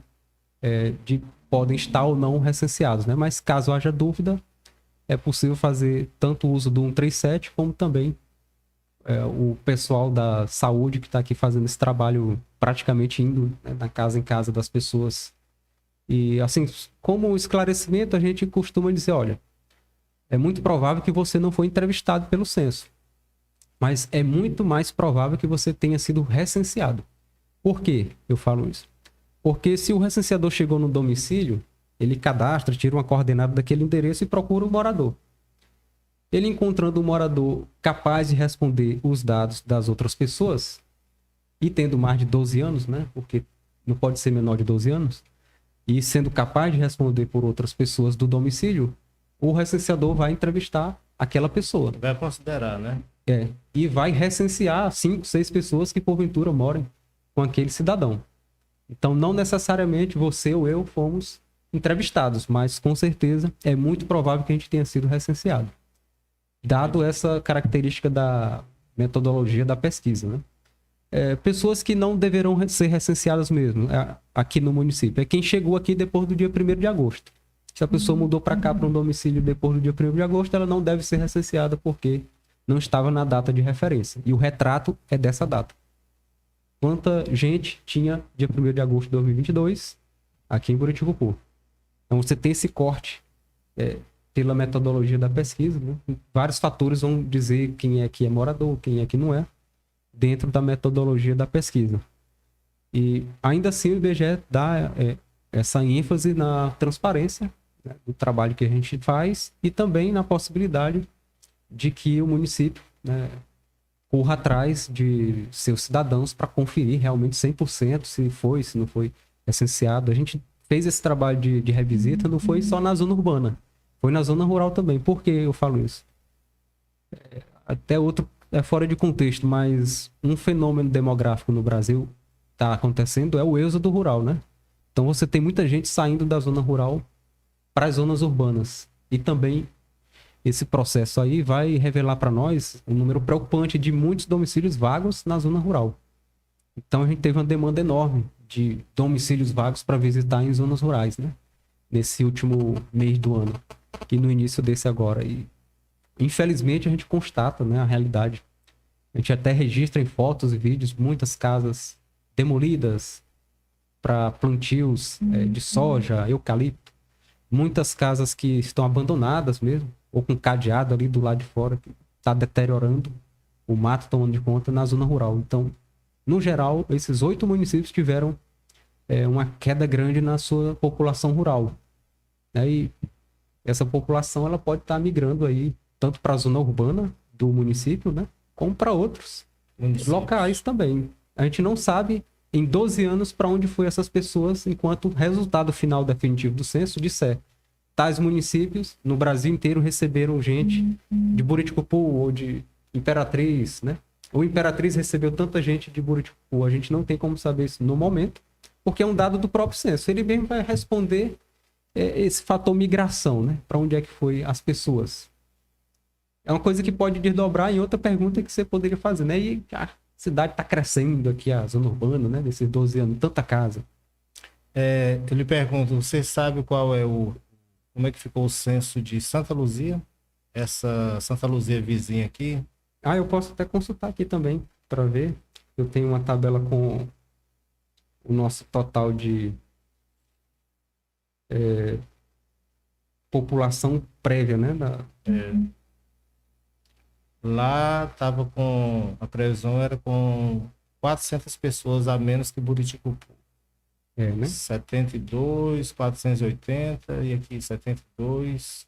de podem estar ou não recenseados, né? Mas caso haja dúvida, é possível fazer tanto o uso do 137 como também o pessoal da saúde que está aqui fazendo esse trabalho, praticamente indo, né, na casa em casa das pessoas. E assim, como esclarecimento, a gente costuma dizer, olha, é muito provável que você não foi entrevistado pelo censo, mas é muito mais provável que você tenha sido recenseado. Por que eu falo isso? Porque se o recenseador chegou no domicílio, ele cadastra, tira uma coordenada daquele endereço e procura o morador. Ele encontrando um morador capaz de responder os dados das outras pessoas, e tendo mais de 12 anos, né? Porque não pode ser menor de 12 anos, e sendo capaz de responder por outras pessoas do domicílio, o recenseador vai entrevistar aquela pessoa. vai considerar, né? E vai recensear 5, 6 pessoas que porventura moram com aquele cidadão. Então, não necessariamente você ou eu fomos entrevistados, mas com certeza é muito provável que a gente tenha sido recenseado, dado essa característica da metodologia da pesquisa, né? Pessoas que não deverão ser recenseadas mesmo aqui no município. É quem chegou aqui depois do dia 1º de agosto. Se a pessoa mudou para cá, para um domicílio depois do dia 1º de agosto, ela não deve ser recenseada porque não estava na data de referência. E o retrato é dessa data. Quanta gente tinha dia 1º de agosto de 2022 aqui em Buriticupu. Então você tem esse corte pela metodologia da pesquisa, né? Vários fatores vão dizer quem é que é morador, quem é que não é, dentro da metodologia da pesquisa. E ainda assim o IBGE dá essa ênfase na transparência, né, do trabalho que a gente faz, e também na possibilidade de que o município, né, corra atrás de seus cidadãos para conferir realmente 100% se foi, se não foi recenseado. A gente fez esse trabalho de revisita, não foi só na zona urbana, foi na zona rural também. Por que eu falo isso? Até outro fora de contexto, mas um fenômeno demográfico no Brasil está acontecendo é o êxodo rural, né? Então você tem muita gente saindo da zona rural para as zonas urbanas. E também esse processo aí vai revelar para nós um número preocupante de muitos domicílios vagos na zona rural. Então a gente teve uma demanda enorme de domicílios vagos para visitar em zonas rurais, né? Nesse último mês do ano e no início desse agora. E infelizmente a gente constata, né, a realidade. A gente até registra em fotos e vídeos muitas casas demolidas para plantios de soja, eucalipto. Muitas casas que estão abandonadas mesmo, ou com cadeado ali do lado de fora, que está deteriorando, o mato tomando de conta na zona rural. Então, no geral, esses 8 municípios tiveram uma queda grande na sua população rural. E essa população ela pode estar migrando aí tanto para a zona urbana do município, né, como para outros locais também. A gente não sabe em 12 anos para onde foi essas pessoas, enquanto o resultado final definitivo do censo disser tais municípios no Brasil inteiro receberam gente de Buriticupu ou de Imperatriz, né? O Imperatriz recebeu tanta gente de Buriticupu. A gente não tem como saber isso no momento, porque é um dado do próprio censo. Ele mesmo vai responder esse fator migração, né? Para onde é que foi as pessoas? É uma coisa que pode desdobrar em outra pergunta que você poderia fazer, né? E a cidade está crescendo aqui, a zona urbana, né? Nesses 12 anos, tanta casa. Eu lhe pergunto, você sabe como é que ficou o censo de Santa Luzia? Essa Santa Luzia vizinha aqui? Eu posso até consultar aqui também para ver. Eu tenho uma tabela com o nosso total de população prévia, né? Lá tava a previsão era com 400 pessoas a menos que Buriticupu. Né? 72, 480 e aqui 72,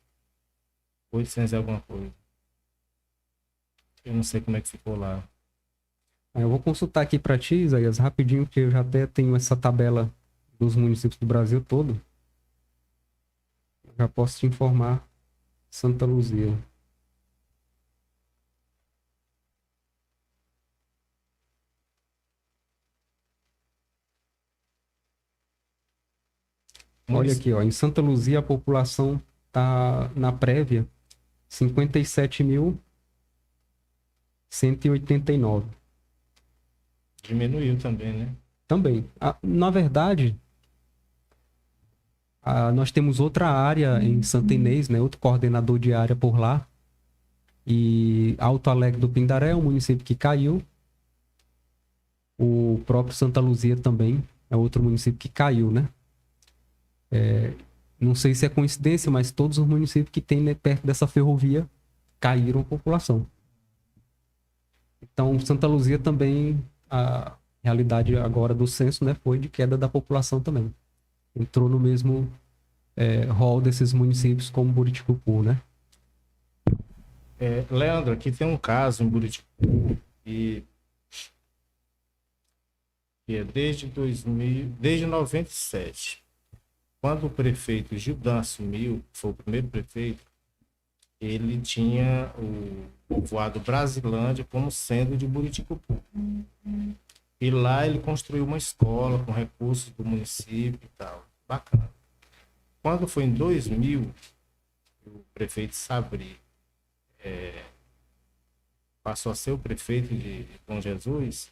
800 e alguma coisa. Eu não sei como é que ficou lá. Eu vou consultar aqui para ti, Isaías, rapidinho, porque eu já até tenho essa tabela dos municípios do Brasil todo. Já posso te informar. Santa Luzia. Olha aqui, ó, em Santa Luzia a população tá na prévia 57.189. Diminuiu também, né? Também. Na verdade, nós temos outra área em Santa Inês, né? Outro coordenador de área por lá. E Alto Alegre do Pindaré é um município que caiu. O próprio Santa Luzia também é outro município que caiu, né? Não sei se é coincidência, mas todos os municípios que tem, né, perto dessa ferrovia caíram a população. Então, Santa Luzia também, a realidade agora do censo, né, foi de queda da população também. Entrou no mesmo rol desses municípios como Buriticupu, né? Leandro, aqui tem um caso em Buriticupu que é desde 97. Quando o prefeito Gildan assumiu, foi o primeiro prefeito, ele tinha o povoado Brasilândia como sendo de Buriticupu. E lá ele construiu uma escola com recursos do município e tal. Bacana. Quando foi em 2000, o prefeito Sabri passou a ser o prefeito de Bom Jesus,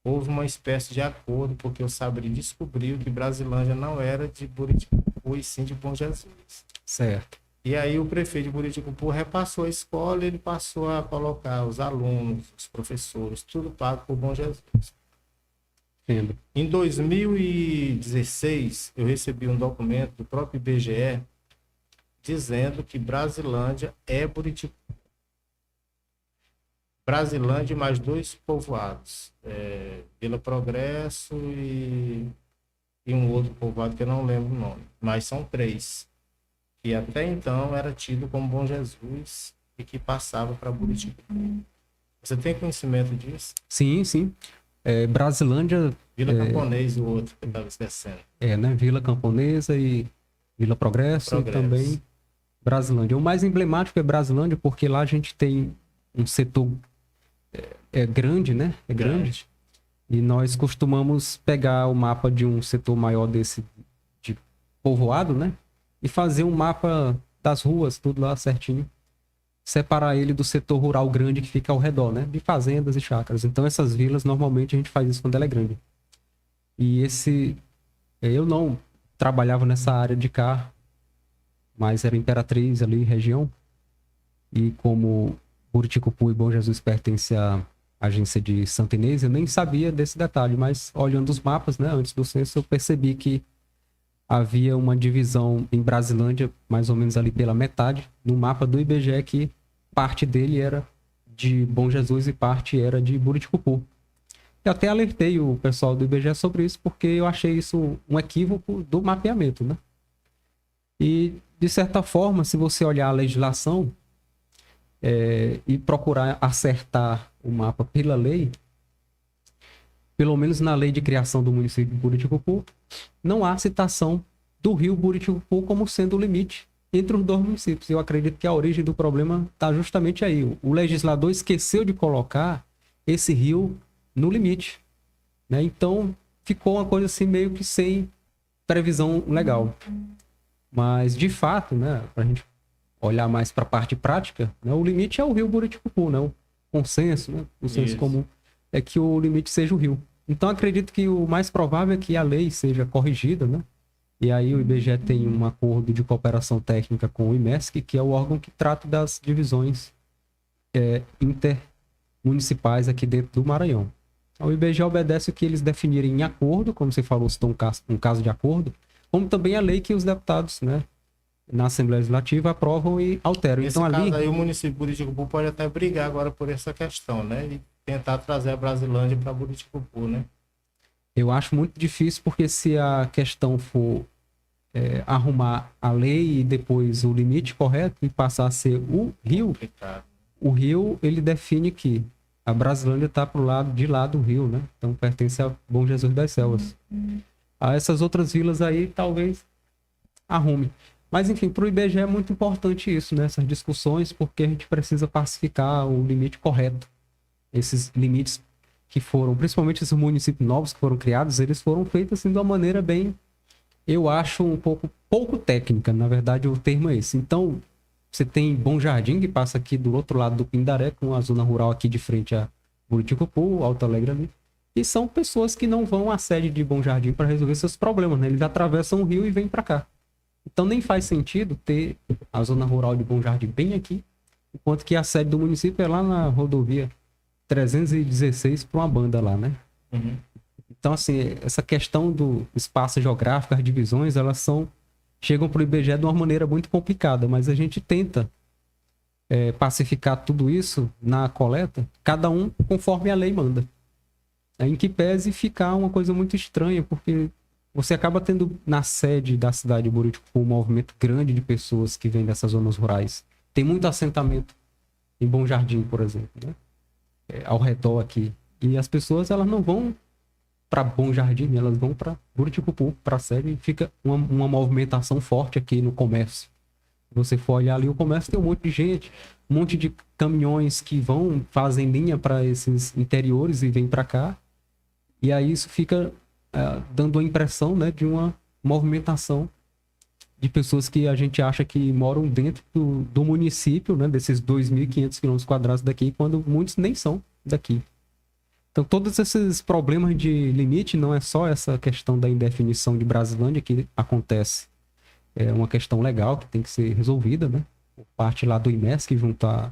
houve uma espécie de acordo, porque o Sabri descobriu que Brasilândia não era de Buriticupu, e sim de Bom Jesus. Certo. E aí o prefeito de Buriticupu repassou a escola e ele passou a colocar os alunos, os professores, tudo pago por Bom Jesus. Entendo. Em 2016, eu recebi um documento do próprio IBGE dizendo que Brasilândia é Buriticupu. Brasilândia e mais 2 povoados, Vila Progresso e um outro povoado que eu não lembro o nome, mas são 3, que até então era tido como Bom Jesus e que passava para Buriticupu. Você tem conhecimento disso? Sim, sim. Brasilândia... Vila Camponês, o outro que eu estava esquecendo. Né? Vila Camponesa e Vila Progresso. E também Brasilândia. O mais emblemático é Brasilândia, porque lá a gente tem um setor grande, né? É grande. E nós costumamos pegar o mapa de um setor maior desse de povoado, né? E fazer um mapa das ruas, tudo lá certinho. Separar ele do setor rural grande que fica ao redor, né? De fazendas e chácaras. Então essas vilas, normalmente a gente faz isso quando ela é grande. E eu não trabalhava nessa área de cá, mas era Imperatriz ali, região. E como Buriticupu e Bom Jesus pertencem à agência de Santa Inês, eu nem sabia desse detalhe, mas olhando os mapas, né, antes do censo, eu percebi que havia uma divisão em Brasilândia, mais ou menos ali pela metade, no mapa do IBGE, que parte dele era de Bom Jesus e parte era de Buriticupu. Eu até alertei o pessoal do IBGE sobre isso, porque eu achei isso um equívoco do mapeamento, né? E, de certa forma, se você olhar a legislação e procurar acertar o mapa pela lei, pelo menos na lei de criação do município de Buriticupu, não há citação do rio Buriticupu como sendo o limite entre os 2 municípios. Eu acredito que a origem do problema está justamente aí. O legislador esqueceu de colocar esse rio no limite, né? Então ficou uma coisa assim meio que sem previsão legal. Mas, de fato, né, para a gente olhar mais para a parte prática, né, o limite é o rio Buriticupu, né? O consenso, né, o senso Isso. comum é que o limite seja o rio. Então, acredito que o mais provável é que a lei seja corrigida, né? E aí o IBGE tem um acordo de cooperação técnica com o IMESC, que é o órgão que trata das divisões intermunicipais aqui dentro do Maranhão. O IBGE obedece o que eles definirem em acordo, como você falou, citou um caso de acordo, como também a lei que os deputados, né, na Assembleia Legislativa aprovam e alteram. Nesse Então caso ali, aí, o município de Buriticupu pode até brigar agora por essa questão, né? E tentar trazer a Brasilândia para Buriticupu, né? eu acho muito difícil, porque se a questão for arrumar a lei e depois o limite correto e passar a ser o rio, Complicado. o rio, ele define que a Brasilândia está pro lado de lá do rio, né? Então pertence a Bom Jesus das Selvas. A essas outras vilas aí, talvez arrume. Mas enfim, para o IBGE é muito importante isso, né? Essas discussões, porque a gente precisa pacificar o limite correto. Esses limites que foram, principalmente esses municípios novos que foram criados, eles foram feitos assim de uma maneira bem, eu acho, pouco técnica. Na verdade, o termo é esse. Então, você tem Bom Jardim, que passa aqui do outro lado do Pindaré, com a zona rural aqui de frente a Buriticupu, Alto Alegre ali. E são pessoas que não vão à sede de Bom Jardim para resolver seus problemas, né? Eles atravessam o rio e vêm para cá. Então nem faz sentido ter a zona rural de Bom Jardim bem aqui, enquanto que a sede do município é lá na rodovia 316 para uma banda lá, né? Uhum. Então, assim, essa questão do espaço geográfico, as divisões, chegam para o IBGE de uma maneira muito complicada, mas a gente tenta pacificar tudo isso na coleta, cada um conforme a lei manda. Em que pese ficar uma coisa muito estranha, porque você acaba tendo na sede da cidade de Buriticupu um movimento grande de pessoas que vêm dessas zonas rurais. Tem muito assentamento em Bom Jardim, por exemplo, né? Ao redor aqui. E as pessoas, elas não vão para Bom Jardim, elas vão para Buriticupu, para a sede, e fica uma movimentação forte aqui no comércio. Se você for olhar ali, o comércio tem um monte de gente, um monte de caminhões que fazem linha para esses interiores e vêm para cá. E aí isso fica dando a impressão, né, de uma movimentação de pessoas que a gente acha que moram dentro do município, né, desses 2.500 km² daqui, quando muitos nem são daqui. Então, todos esses problemas de limite, não é só essa questão da indefinição de Brasilândia que acontece. É uma questão legal que tem que ser resolvida, né? Por parte lá do IMESC, junto à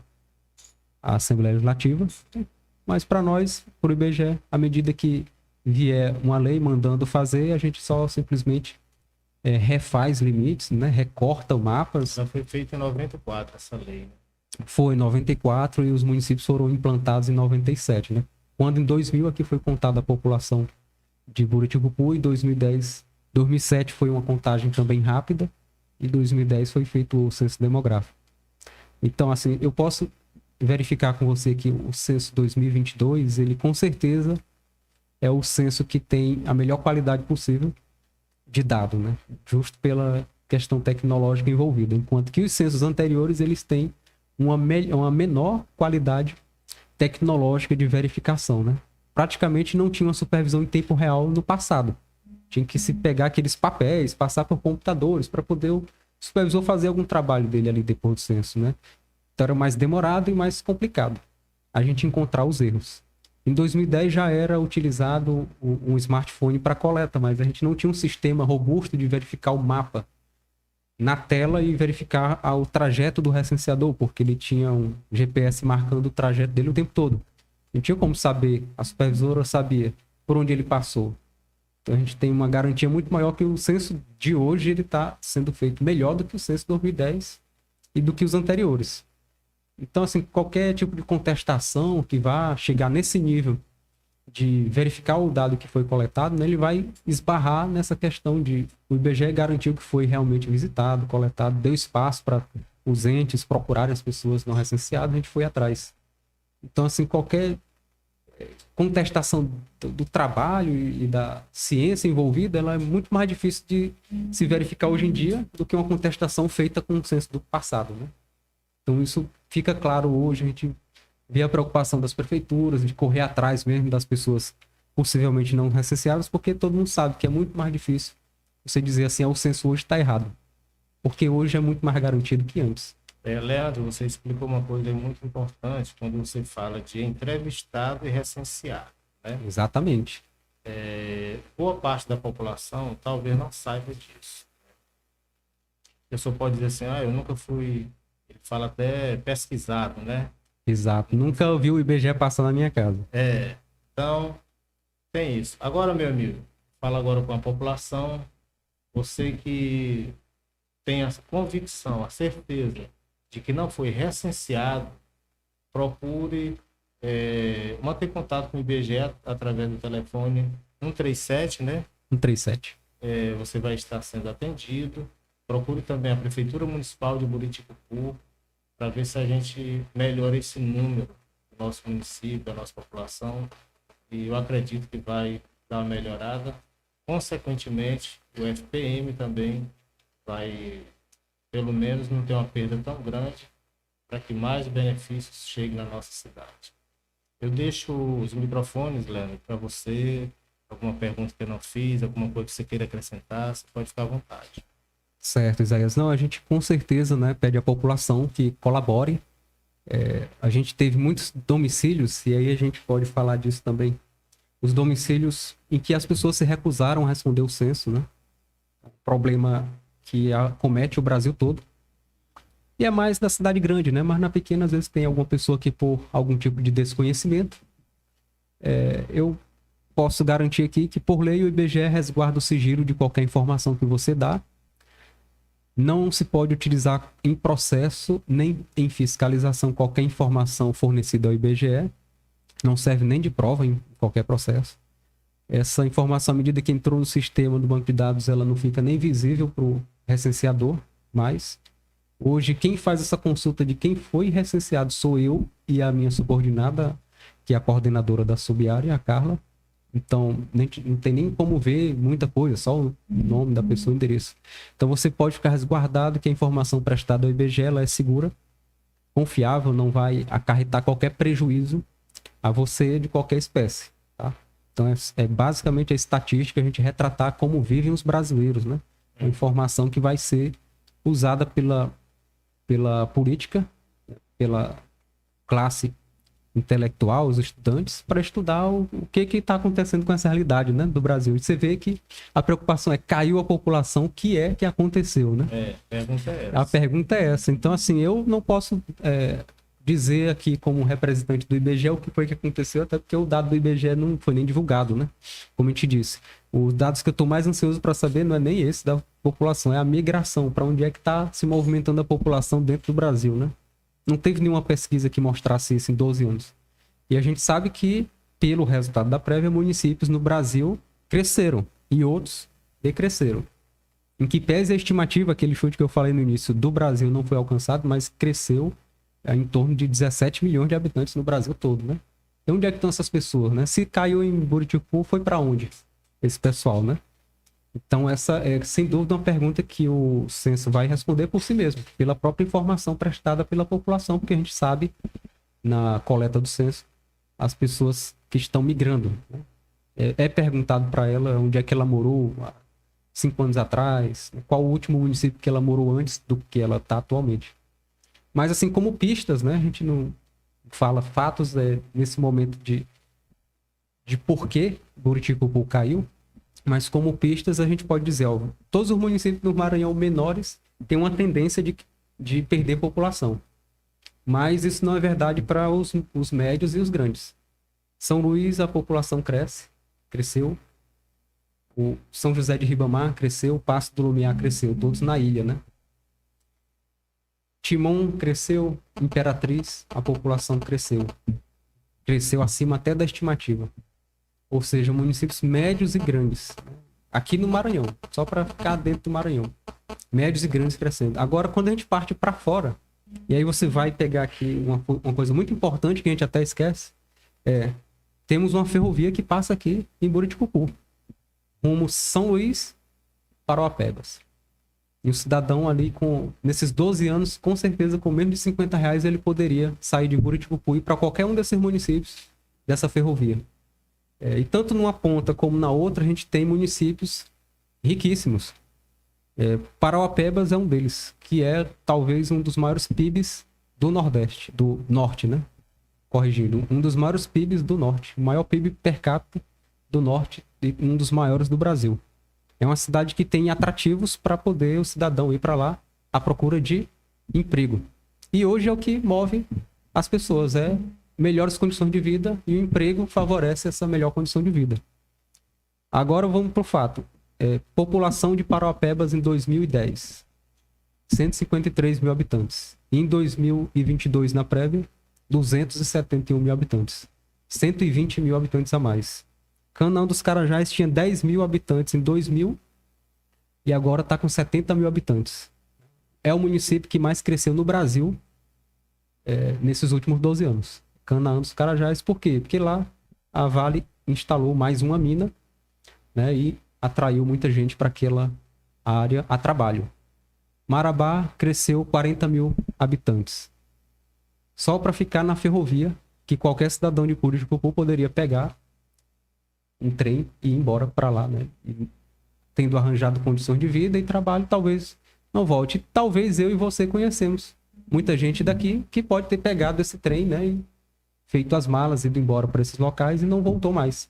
Assembleia Legislativa. Mas para nós, por IBGE, à medida que vier uma lei mandando fazer, a gente só simplesmente refaz limites, né? Recorta mapas. Já foi feito em 94 essa lei, né? Foi em 94 e os municípios foram implantados em 97, né? Quando em 2000 aqui foi contada a população de Buriticupu, e 2007 foi uma contagem também rápida, e 2010 foi feito o censo demográfico. Então, assim, eu posso verificar com você que o censo 2022, ele com certeza é o censo que tem a melhor qualidade possível de dado, né? Justo pela questão tecnológica envolvida, enquanto que os censos anteriores, eles têm uma menor qualidade tecnológica de verificação, né? Praticamente não tinha uma supervisão em tempo real no passado. Tinha que se pegar aqueles papéis, passar por computadores para poder o supervisor fazer algum trabalho dele ali depois do censo, né? Então era mais demorado e mais complicado a gente encontrar os erros. Em 2010 já era utilizado um smartphone para coleta, mas a gente não tinha um sistema robusto de verificar o mapa na tela e verificar o trajeto do recenseador, porque ele tinha um GPS marcando o trajeto dele o tempo todo. Não tinha como saber, a supervisora sabia por onde ele passou. Então a gente tem uma garantia muito maior que o censo de hoje ele está sendo feito melhor do que o censo de 2010 e do que os anteriores. Então, assim, qualquer tipo de contestação que vá chegar nesse nível de verificar o dado que foi coletado, né, ele vai esbarrar nessa questão de o IBGE garantiu que foi realmente visitado, coletado, deu espaço para os entes procurarem as pessoas não recenseadas, a gente foi atrás. Então, assim, qualquer contestação do trabalho e da ciência envolvida, ela é muito mais difícil de se verificar hoje em dia do que uma contestação feita com o censo do passado, né? Então, isso fica claro hoje, a gente vê a preocupação das prefeituras de correr atrás mesmo das pessoas possivelmente não recenseadas, porque todo mundo sabe que é muito mais difícil você dizer assim, o censo hoje está errado. porque hoje é muito mais garantido que antes. Leandro, você explicou uma coisa muito importante quando você fala de entrevistado e recenseado, né? Exatamente. Boa parte da população talvez não saiba disso. A pessoa pode dizer assim, eu nunca fui, ele fala até pesquisado, né? Exato. Nunca ouvi o IBGE passar na minha casa. Então, tem isso. Agora, meu amigo, fala agora com a população, você que tem a convicção, a certeza de que não foi recenseado, procure manter contato com o IBGE através do telefone 137, né? 137. Você vai estar sendo atendido. Procure também a Prefeitura Municipal de Buriticupu para ver se a gente melhora esse número do nosso município, da nossa população. E eu acredito que vai dar uma melhorada. Consequentemente, o FPM também vai, pelo menos, não ter uma perda tão grande para que mais benefícios cheguem na nossa cidade. Eu deixo os microfones, Leandro, para você. Alguma pergunta que eu não fiz, alguma coisa que você queira acrescentar, você pode ficar à vontade. Certo, Isaías. Não, a gente com certeza, né, pede à população que colabore. A gente teve muitos domicílios, e aí a gente pode falar disso também. Os domicílios em que as pessoas se recusaram a responder o censo, né? Problema que acomete o Brasil todo. E é mais da cidade grande, né? Mas na pequena, às vezes, tem alguma pessoa que, por algum tipo de desconhecimento, eu posso garantir aqui que, por lei, o IBGE resguarda o sigilo de qualquer informação que você dá. Não se pode utilizar em processo nem em fiscalização qualquer informação fornecida ao IBGE. Não serve nem de prova em qualquer processo. Essa informação, à medida que entrou no sistema do banco de dados, ela não fica nem visível para o recenseador, mas hoje quem faz essa consulta de quem foi recenseado sou eu e a minha subordinada, que é a coordenadora da sub-área, a Carla. Então, não tem nem como ver muita coisa, só o nome da pessoa e o endereço. Então, você pode ficar resguardado que a informação prestada ao IBGE ela é segura, confiável, não vai acarretar qualquer prejuízo a você de qualquer espécie, tá? Então, é basicamente a estatística, a gente retratar como vivem os brasileiros, né? Uma informação que vai ser usada pela política, pela classe intelectual, os estudantes, para estudar o que está acontecendo com essa realidade, né, do Brasil. E você vê que a preocupação caiu a população, que aconteceu, né? A pergunta é essa. Então, assim, eu não posso dizer aqui como representante do IBGE o que foi que aconteceu, até porque o dado do IBGE não foi nem divulgado, né? Como a gente disse. Os dados que eu estou mais ansioso para saber não é nem esse da população, é a migração, para onde é que está se movimentando a população dentro do Brasil, né? Não teve nenhuma pesquisa que mostrasse isso em 12 anos. E a gente sabe que, pelo resultado da prévia, municípios no Brasil cresceram e outros decresceram. Em que pese a estimativa, aquele chute que eu falei no início, do Brasil não foi alcançado, mas cresceu em torno de 17 milhões de habitantes no Brasil todo, né? E onde é que estão essas pessoas, né? Se caiu em Buriticupu, foi para onde? Esse pessoal, né? Então, essa é, sem dúvida, uma pergunta que o censo vai responder por si mesmo, pela própria informação prestada pela população, porque a gente sabe, na coleta do censo, as pessoas que estão migrando, né? É perguntado para ela onde é que ela morou há 5 anos atrás, qual o último município que ela morou antes do que ela está atualmente. Mas, assim, como pistas, né? A gente não fala fatos nesse momento de por que Buriticupu caiu, mas como pistas a gente pode dizer, todos os municípios do Maranhão menores têm uma tendência de perder população. Mas isso não é verdade para os médios e os grandes. São Luís, a população cresceu. O São José de Ribamar cresceu, Passo do Lumiar cresceu, todos na ilha, né? Timon cresceu, Imperatriz, a população cresceu. Cresceu acima até da estimativa. Ou seja, municípios médios e grandes. Aqui no Maranhão, só para ficar dentro do Maranhão. Médios e grandes crescendo. Agora, quando a gente parte para fora, e aí você vai pegar aqui uma coisa muito importante que a gente até esquece, temos uma ferrovia que passa aqui em Buriticupu, rumo São Luís, Parauapebas. E o cidadão ali, nesses 12 anos, com certeza, com menos de R$50, ele poderia sair de Buriticupu e ir para qualquer um desses municípios dessa ferrovia. E tanto numa ponta como na outra, a gente tem municípios riquíssimos. Parauapebas é um deles, que é talvez um dos maiores PIBs do Nordeste, do Norte, né? Corrigindo, um dos maiores PIBs do Norte, o maior PIB per capita do Norte e um dos maiores do Brasil. É uma cidade que tem atrativos para poder o cidadão ir para lá à procura de emprego. E hoje é o que move as pessoas, melhores condições de vida, e o emprego favorece essa melhor condição de vida. Agora vamos para o fato. População de Parauapebas em 2010, 153 mil habitantes. Em 2022, na prévia, 271 mil habitantes. 120 mil habitantes a mais. Canaã dos Carajás tinha 10 mil habitantes em 2000 e agora está com 70 mil habitantes. É o município que mais cresceu no Brasil nesses últimos 12 anos. Canaã dos Carajás, por quê? Porque lá a Vale instalou mais uma mina, né, e atraiu muita gente para aquela área a trabalho. Marabá cresceu 40 mil habitantes. Só para ficar na ferrovia, que qualquer cidadão de Curitiba poderia pegar um trem e ir embora para lá, né? E, tendo arranjado condições de vida e trabalho, talvez não volte. Talvez eu e você conhecemos muita gente daqui que pode ter pegado esse trem, né, e feito as malas, ido embora para esses locais e não voltou mais.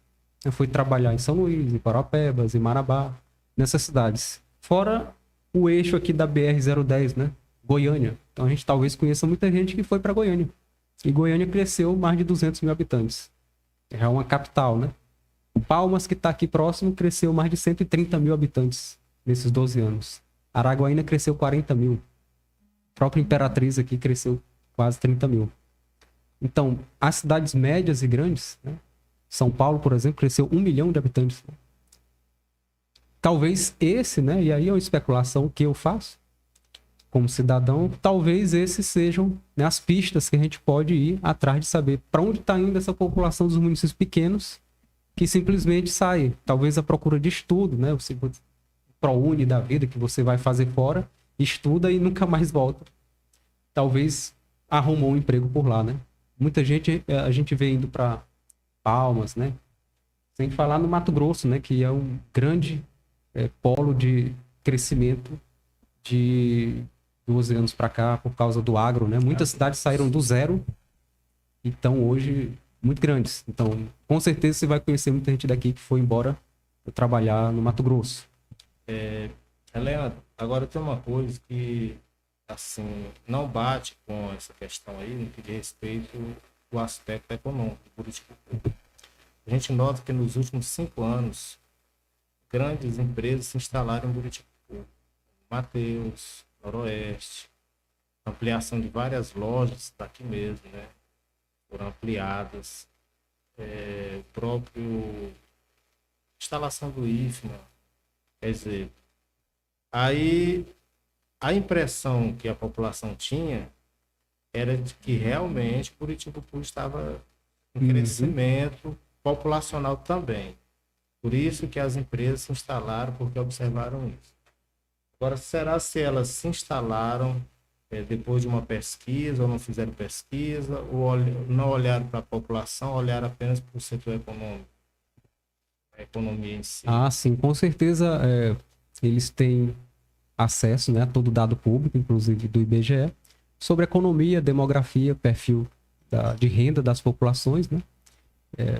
Foi trabalhar em São Luís, em Parauapebas, em Marabá, nessas cidades. Fora o eixo aqui da BR-010, né? Goiânia. Então a gente talvez conheça muita gente que foi para Goiânia. E Goiânia cresceu mais de 200 mil habitantes. É uma capital, né? Palmas, que está aqui próximo, cresceu mais de 130 mil habitantes nesses 12 anos. Araguaína cresceu 40 mil. A própria Imperatriz aqui cresceu quase 30 mil. Então, as cidades médias e grandes, né? São Paulo, por exemplo, cresceu 1 milhão de habitantes. Talvez esse, né? E aí é uma especulação que eu faço como cidadão, talvez esses sejam, né, as pistas que a gente pode ir atrás de saber para onde está indo essa população dos municípios pequenos que simplesmente sai, talvez à procura de estudo, né? Você ProUni da vida que você vai fazer fora, estuda e nunca mais volta. Talvez arrumou um emprego por lá, né? Muita gente, a gente vê indo para Palmas, né? Sem falar no Mato Grosso, né? Que é um grande polo de crescimento de 12 anos para cá por causa do agro, né? Muitas cidades saíram do zero e estão hoje muito grandes. Então, com certeza você vai conhecer muita gente daqui que foi embora para trabalhar no Mato Grosso. Helena, agora tem uma coisa que, assim, não bate com essa questão aí, no que diz respeito ao aspecto econômico do Buriticupu. A gente nota que nos últimos 5 anos, grandes empresas se instalaram em Buriticupu. Mateus, Noroeste, ampliação de várias lojas daqui mesmo, né? Foram ampliadas. O próprio instalação do IFMA, quer dizer, aí a impressão que a população tinha era de que realmente Buriticupu estava em crescimento populacional também. Por isso que as empresas se instalaram, porque observaram isso. Agora, será se elas se instalaram depois de uma pesquisa, ou não fizeram pesquisa, ou não olharam para a população, olharam apenas para o setor econômico, a economia em si? Ah, sim, com certeza eles têm acesso, né, a todo dado público, inclusive do IBGE, sobre economia, demografia, perfil de renda das populações, né?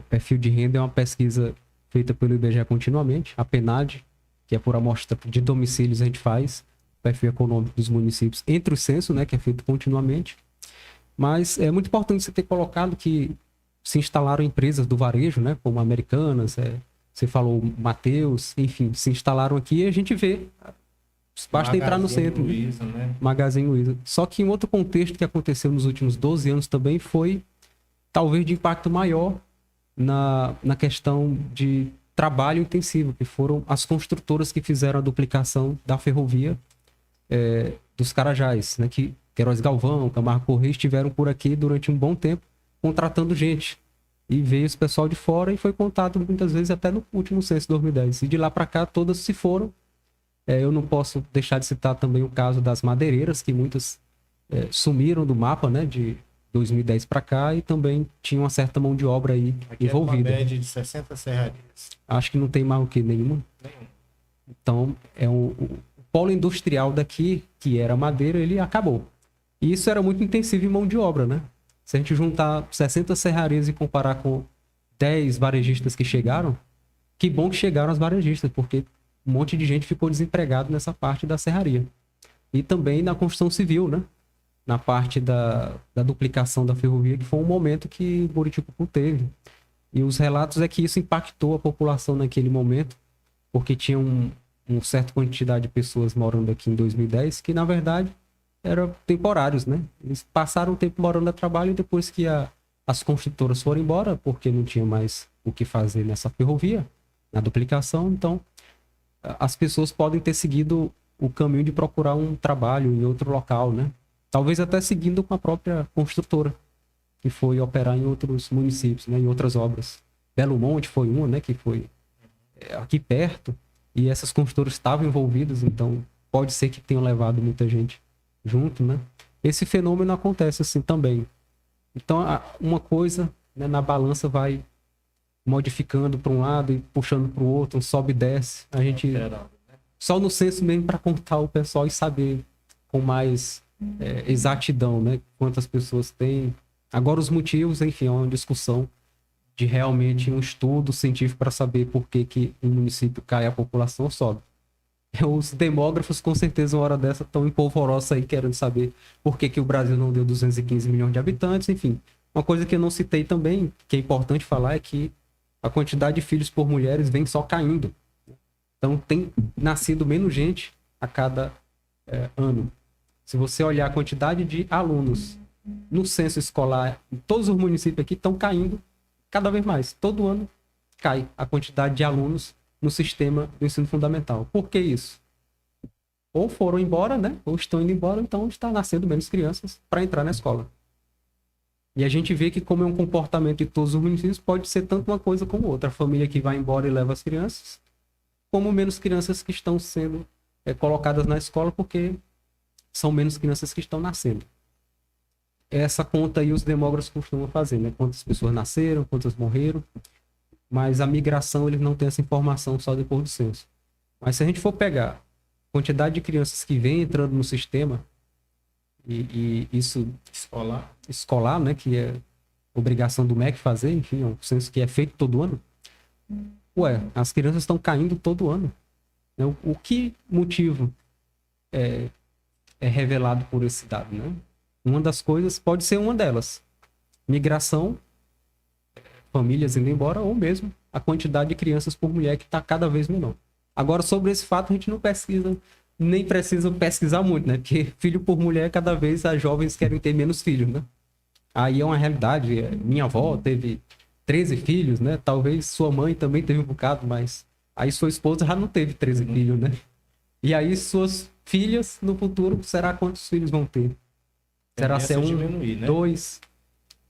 Perfil de renda é uma pesquisa feita pelo IBGE continuamente, a PNAD, que é por amostra de domicílios, a gente faz perfil econômico dos municípios entre o censo, né, que é feito continuamente. Mas é muito importante você ter colocado que se instalaram empresas do varejo, né, como Americanas, você falou Mateus, enfim, se instalaram aqui e a gente vê. Basta entrar no centro. Luiza, né? Magazine Luiza. Só que em outro contexto que aconteceu nos últimos 12 anos também foi talvez de impacto maior na questão de trabalho intensivo, que foram as construtoras que fizeram a duplicação da ferrovia dos Carajás, né? Que Queiroz Galvão, Camargo Correia estiveram por aqui durante um bom tempo contratando gente. E veio esse pessoal de fora e foi contado muitas vezes até no último censo de 2010. E de lá para cá todas se foram. Eu não posso deixar de citar também o caso das madeireiras, que muitas sumiram do mapa, né, de 2010 para cá, e também tinha uma certa mão de obra aí aqui envolvida. Uma média de 60 serrarias. Acho que não tem mais o que nenhuma. Nenhum. Então, o polo industrial daqui, que era madeira, ele acabou. E isso era muito intensivo em mão de obra, né? Se a gente juntar 60 serrarias e comparar com 10 varejistas que chegaram, que bom que chegaram as varejistas, porque um monte de gente ficou desempregado nessa parte da serraria. E também na construção civil, né? Na parte da duplicação da ferrovia, que foi um momento que Buriticupu teve. E os relatos é que isso impactou a população naquele momento, porque tinha uma certa quantidade de pessoas morando aqui em 2010, que na verdade eram temporários, né? Eles passaram o tempo morando a trabalho e depois que as construtoras foram embora, porque não tinha mais o que fazer nessa ferrovia, na duplicação, então as pessoas podem ter seguido o caminho de procurar um trabalho em outro local, né? Talvez até seguindo com a própria construtora, que foi operar em outros municípios, né? Em outras obras. Belo Monte foi uma, né? Que foi aqui perto, e essas construtoras estavam envolvidas, então pode ser que tenham levado muita gente junto, né? Esse fenômeno acontece assim também. Então, uma coisa, né, na balança vai modificando para um lado e puxando para o outro, um sobe e desce. A gente só no censo mesmo para contar o pessoal e saber com mais exatidão, né? Quantas pessoas tem. Agora os motivos, enfim, é uma discussão de realmente um estudo científico para saber por que um município cai a população ou sobe. Os demógrafos, com certeza, uma hora dessa, estão em polvorosa aí, querendo saber por que o Brasil não deu 215 milhões de habitantes, enfim. Uma coisa que eu não citei também, que é importante falar, é que a quantidade de filhos por mulheres vem só caindo. Então, tem nascido menos gente a cada ano. Se você olhar a quantidade de alunos no censo escolar, em todos os municípios aqui estão caindo cada vez mais. Todo ano cai a quantidade de alunos no sistema do ensino fundamental. Por que isso? Ou foram embora, né? Ou estão indo embora, então está nascendo menos crianças para entrar na escola. E a gente vê que, como é um comportamento de todos os municípios, pode ser tanto uma coisa como outra. A família que vai embora e leva as crianças, como menos crianças que estão sendo colocadas na escola, porque são menos crianças que estão nascendo. Essa conta aí os demógrafos costumam fazer, né? Quantas pessoas nasceram, quantas morreram. Mas a migração, eles não têm essa informação só depois do censo. Mas se a gente for pegar a quantidade de crianças que vem entrando no sistema, e isso escolar, né, que é obrigação do MEC fazer, enfim, é um censo que é feito todo ano, as crianças estão caindo todo ano. O que motivo é revelado por esse dado, né? Uma das coisas pode ser uma delas. Migração, famílias indo embora, ou mesmo a quantidade de crianças por mulher que está cada vez menor. Agora, sobre esse fato, a gente não pesquisa, nem precisa pesquisar muito, né? Porque filho por mulher, cada vez as jovens querem ter menos filhos, né? Aí é uma realidade. Minha avó teve 13 filhos, né? Talvez sua mãe também teve um bocado, mas aí sua esposa já não teve 13 filhos, né? E aí suas filhas, no futuro, será quantos filhos vão ter? Será ser um, diminuir, né? 2,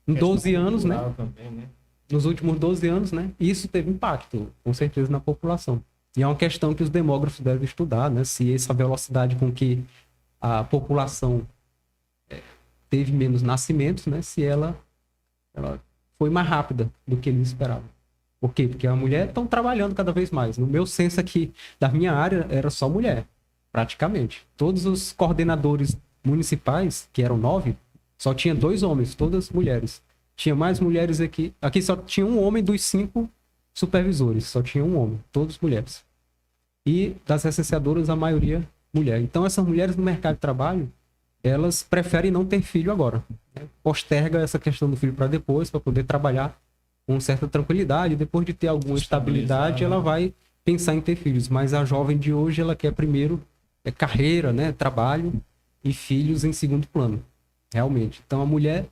em 12 anos, né? Também, né? Nos últimos 12 anos, né? Isso teve impacto, com certeza, na população. E é uma questão que os demógrafos devem estudar, né? Se essa velocidade com que a população teve menos nascimentos, né? Se ela foi mais rápida do que eles esperavam. Por quê? Porque a mulher estão trabalhando cada vez mais. No meu censo aqui, da minha área, era só mulher, praticamente. Todos os coordenadores municipais, que eram 9, só tinha 2 homens, todas mulheres. Tinha mais mulheres aqui. Aqui só tinha um homem dos 5 supervisores. Só tinha um homem. Todas mulheres. E das recenseadoras, a maioria mulher. Então, essas mulheres no mercado de trabalho, elas preferem não ter filho agora. Né? Posterga essa questão do filho para depois, para poder trabalhar com certa tranquilidade. Depois de ter alguma estabilidade, ela vai pensar em ter filhos. Mas a jovem de hoje, ela quer primeiro carreira, né? Trabalho e filhos em segundo plano. Realmente. Então, a mulher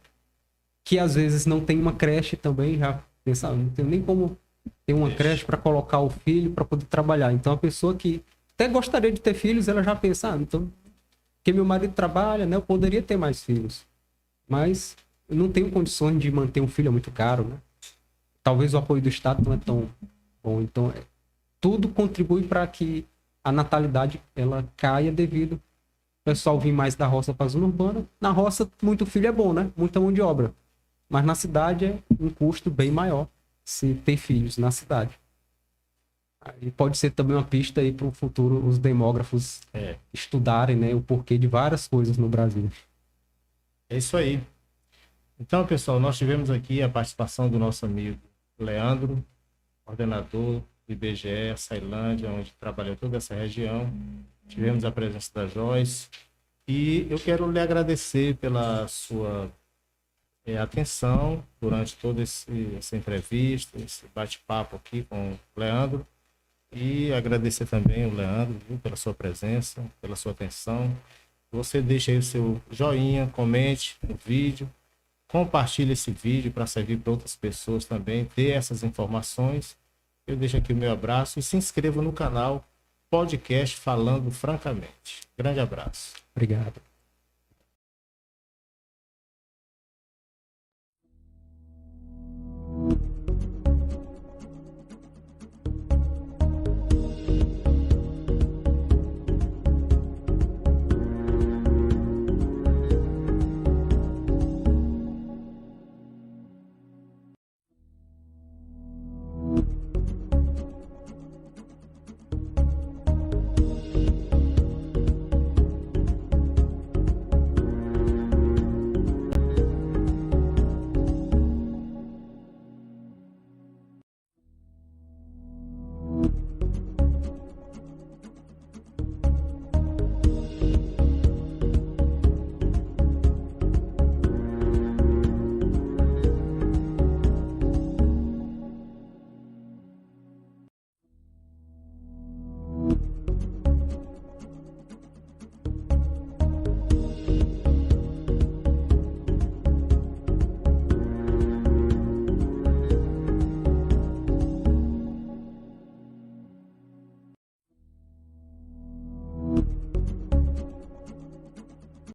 que às vezes não tem uma creche também, já pensa, não tem nem como ter uma creche para colocar o filho para poder trabalhar. Então a pessoa que até gostaria de ter filhos, ela já pensa, então, porque meu marido trabalha, né, eu poderia ter mais filhos. Mas eu não tenho condições de manter um filho, é muito caro, né? Talvez o apoio do Estado não é tão bom. Então, tudo contribui para que a natalidade ela caia devido ao pessoal vir mais da roça para a zona urbana. Na roça, muito filho é bom, né? Muita mão de obra. Mas na cidade é um custo bem maior se ter filhos na cidade. E pode ser também uma pista aí para o futuro os demógrafos estudarem, né, o porquê de várias coisas no Brasil. É isso aí. Então, pessoal, nós tivemos aqui a participação do nosso amigo Leandro, coordenador do IBGE, Ceilândia, onde trabalhou toda essa região. Tivemos a presença da Joyce. E eu quero lhe agradecer pela sua atenção durante toda essa entrevista, esse bate-papo aqui com o Leandro. E agradecer também o Leandro, viu, pela sua presença, pela sua atenção. Você deixa aí o seu joinha, comente no vídeo, compartilhe esse vídeo para servir para outras pessoas também ter essas informações. Eu deixo aqui o meu abraço e se inscreva no canal Podcast Falando Francamente. Grande abraço. Obrigado.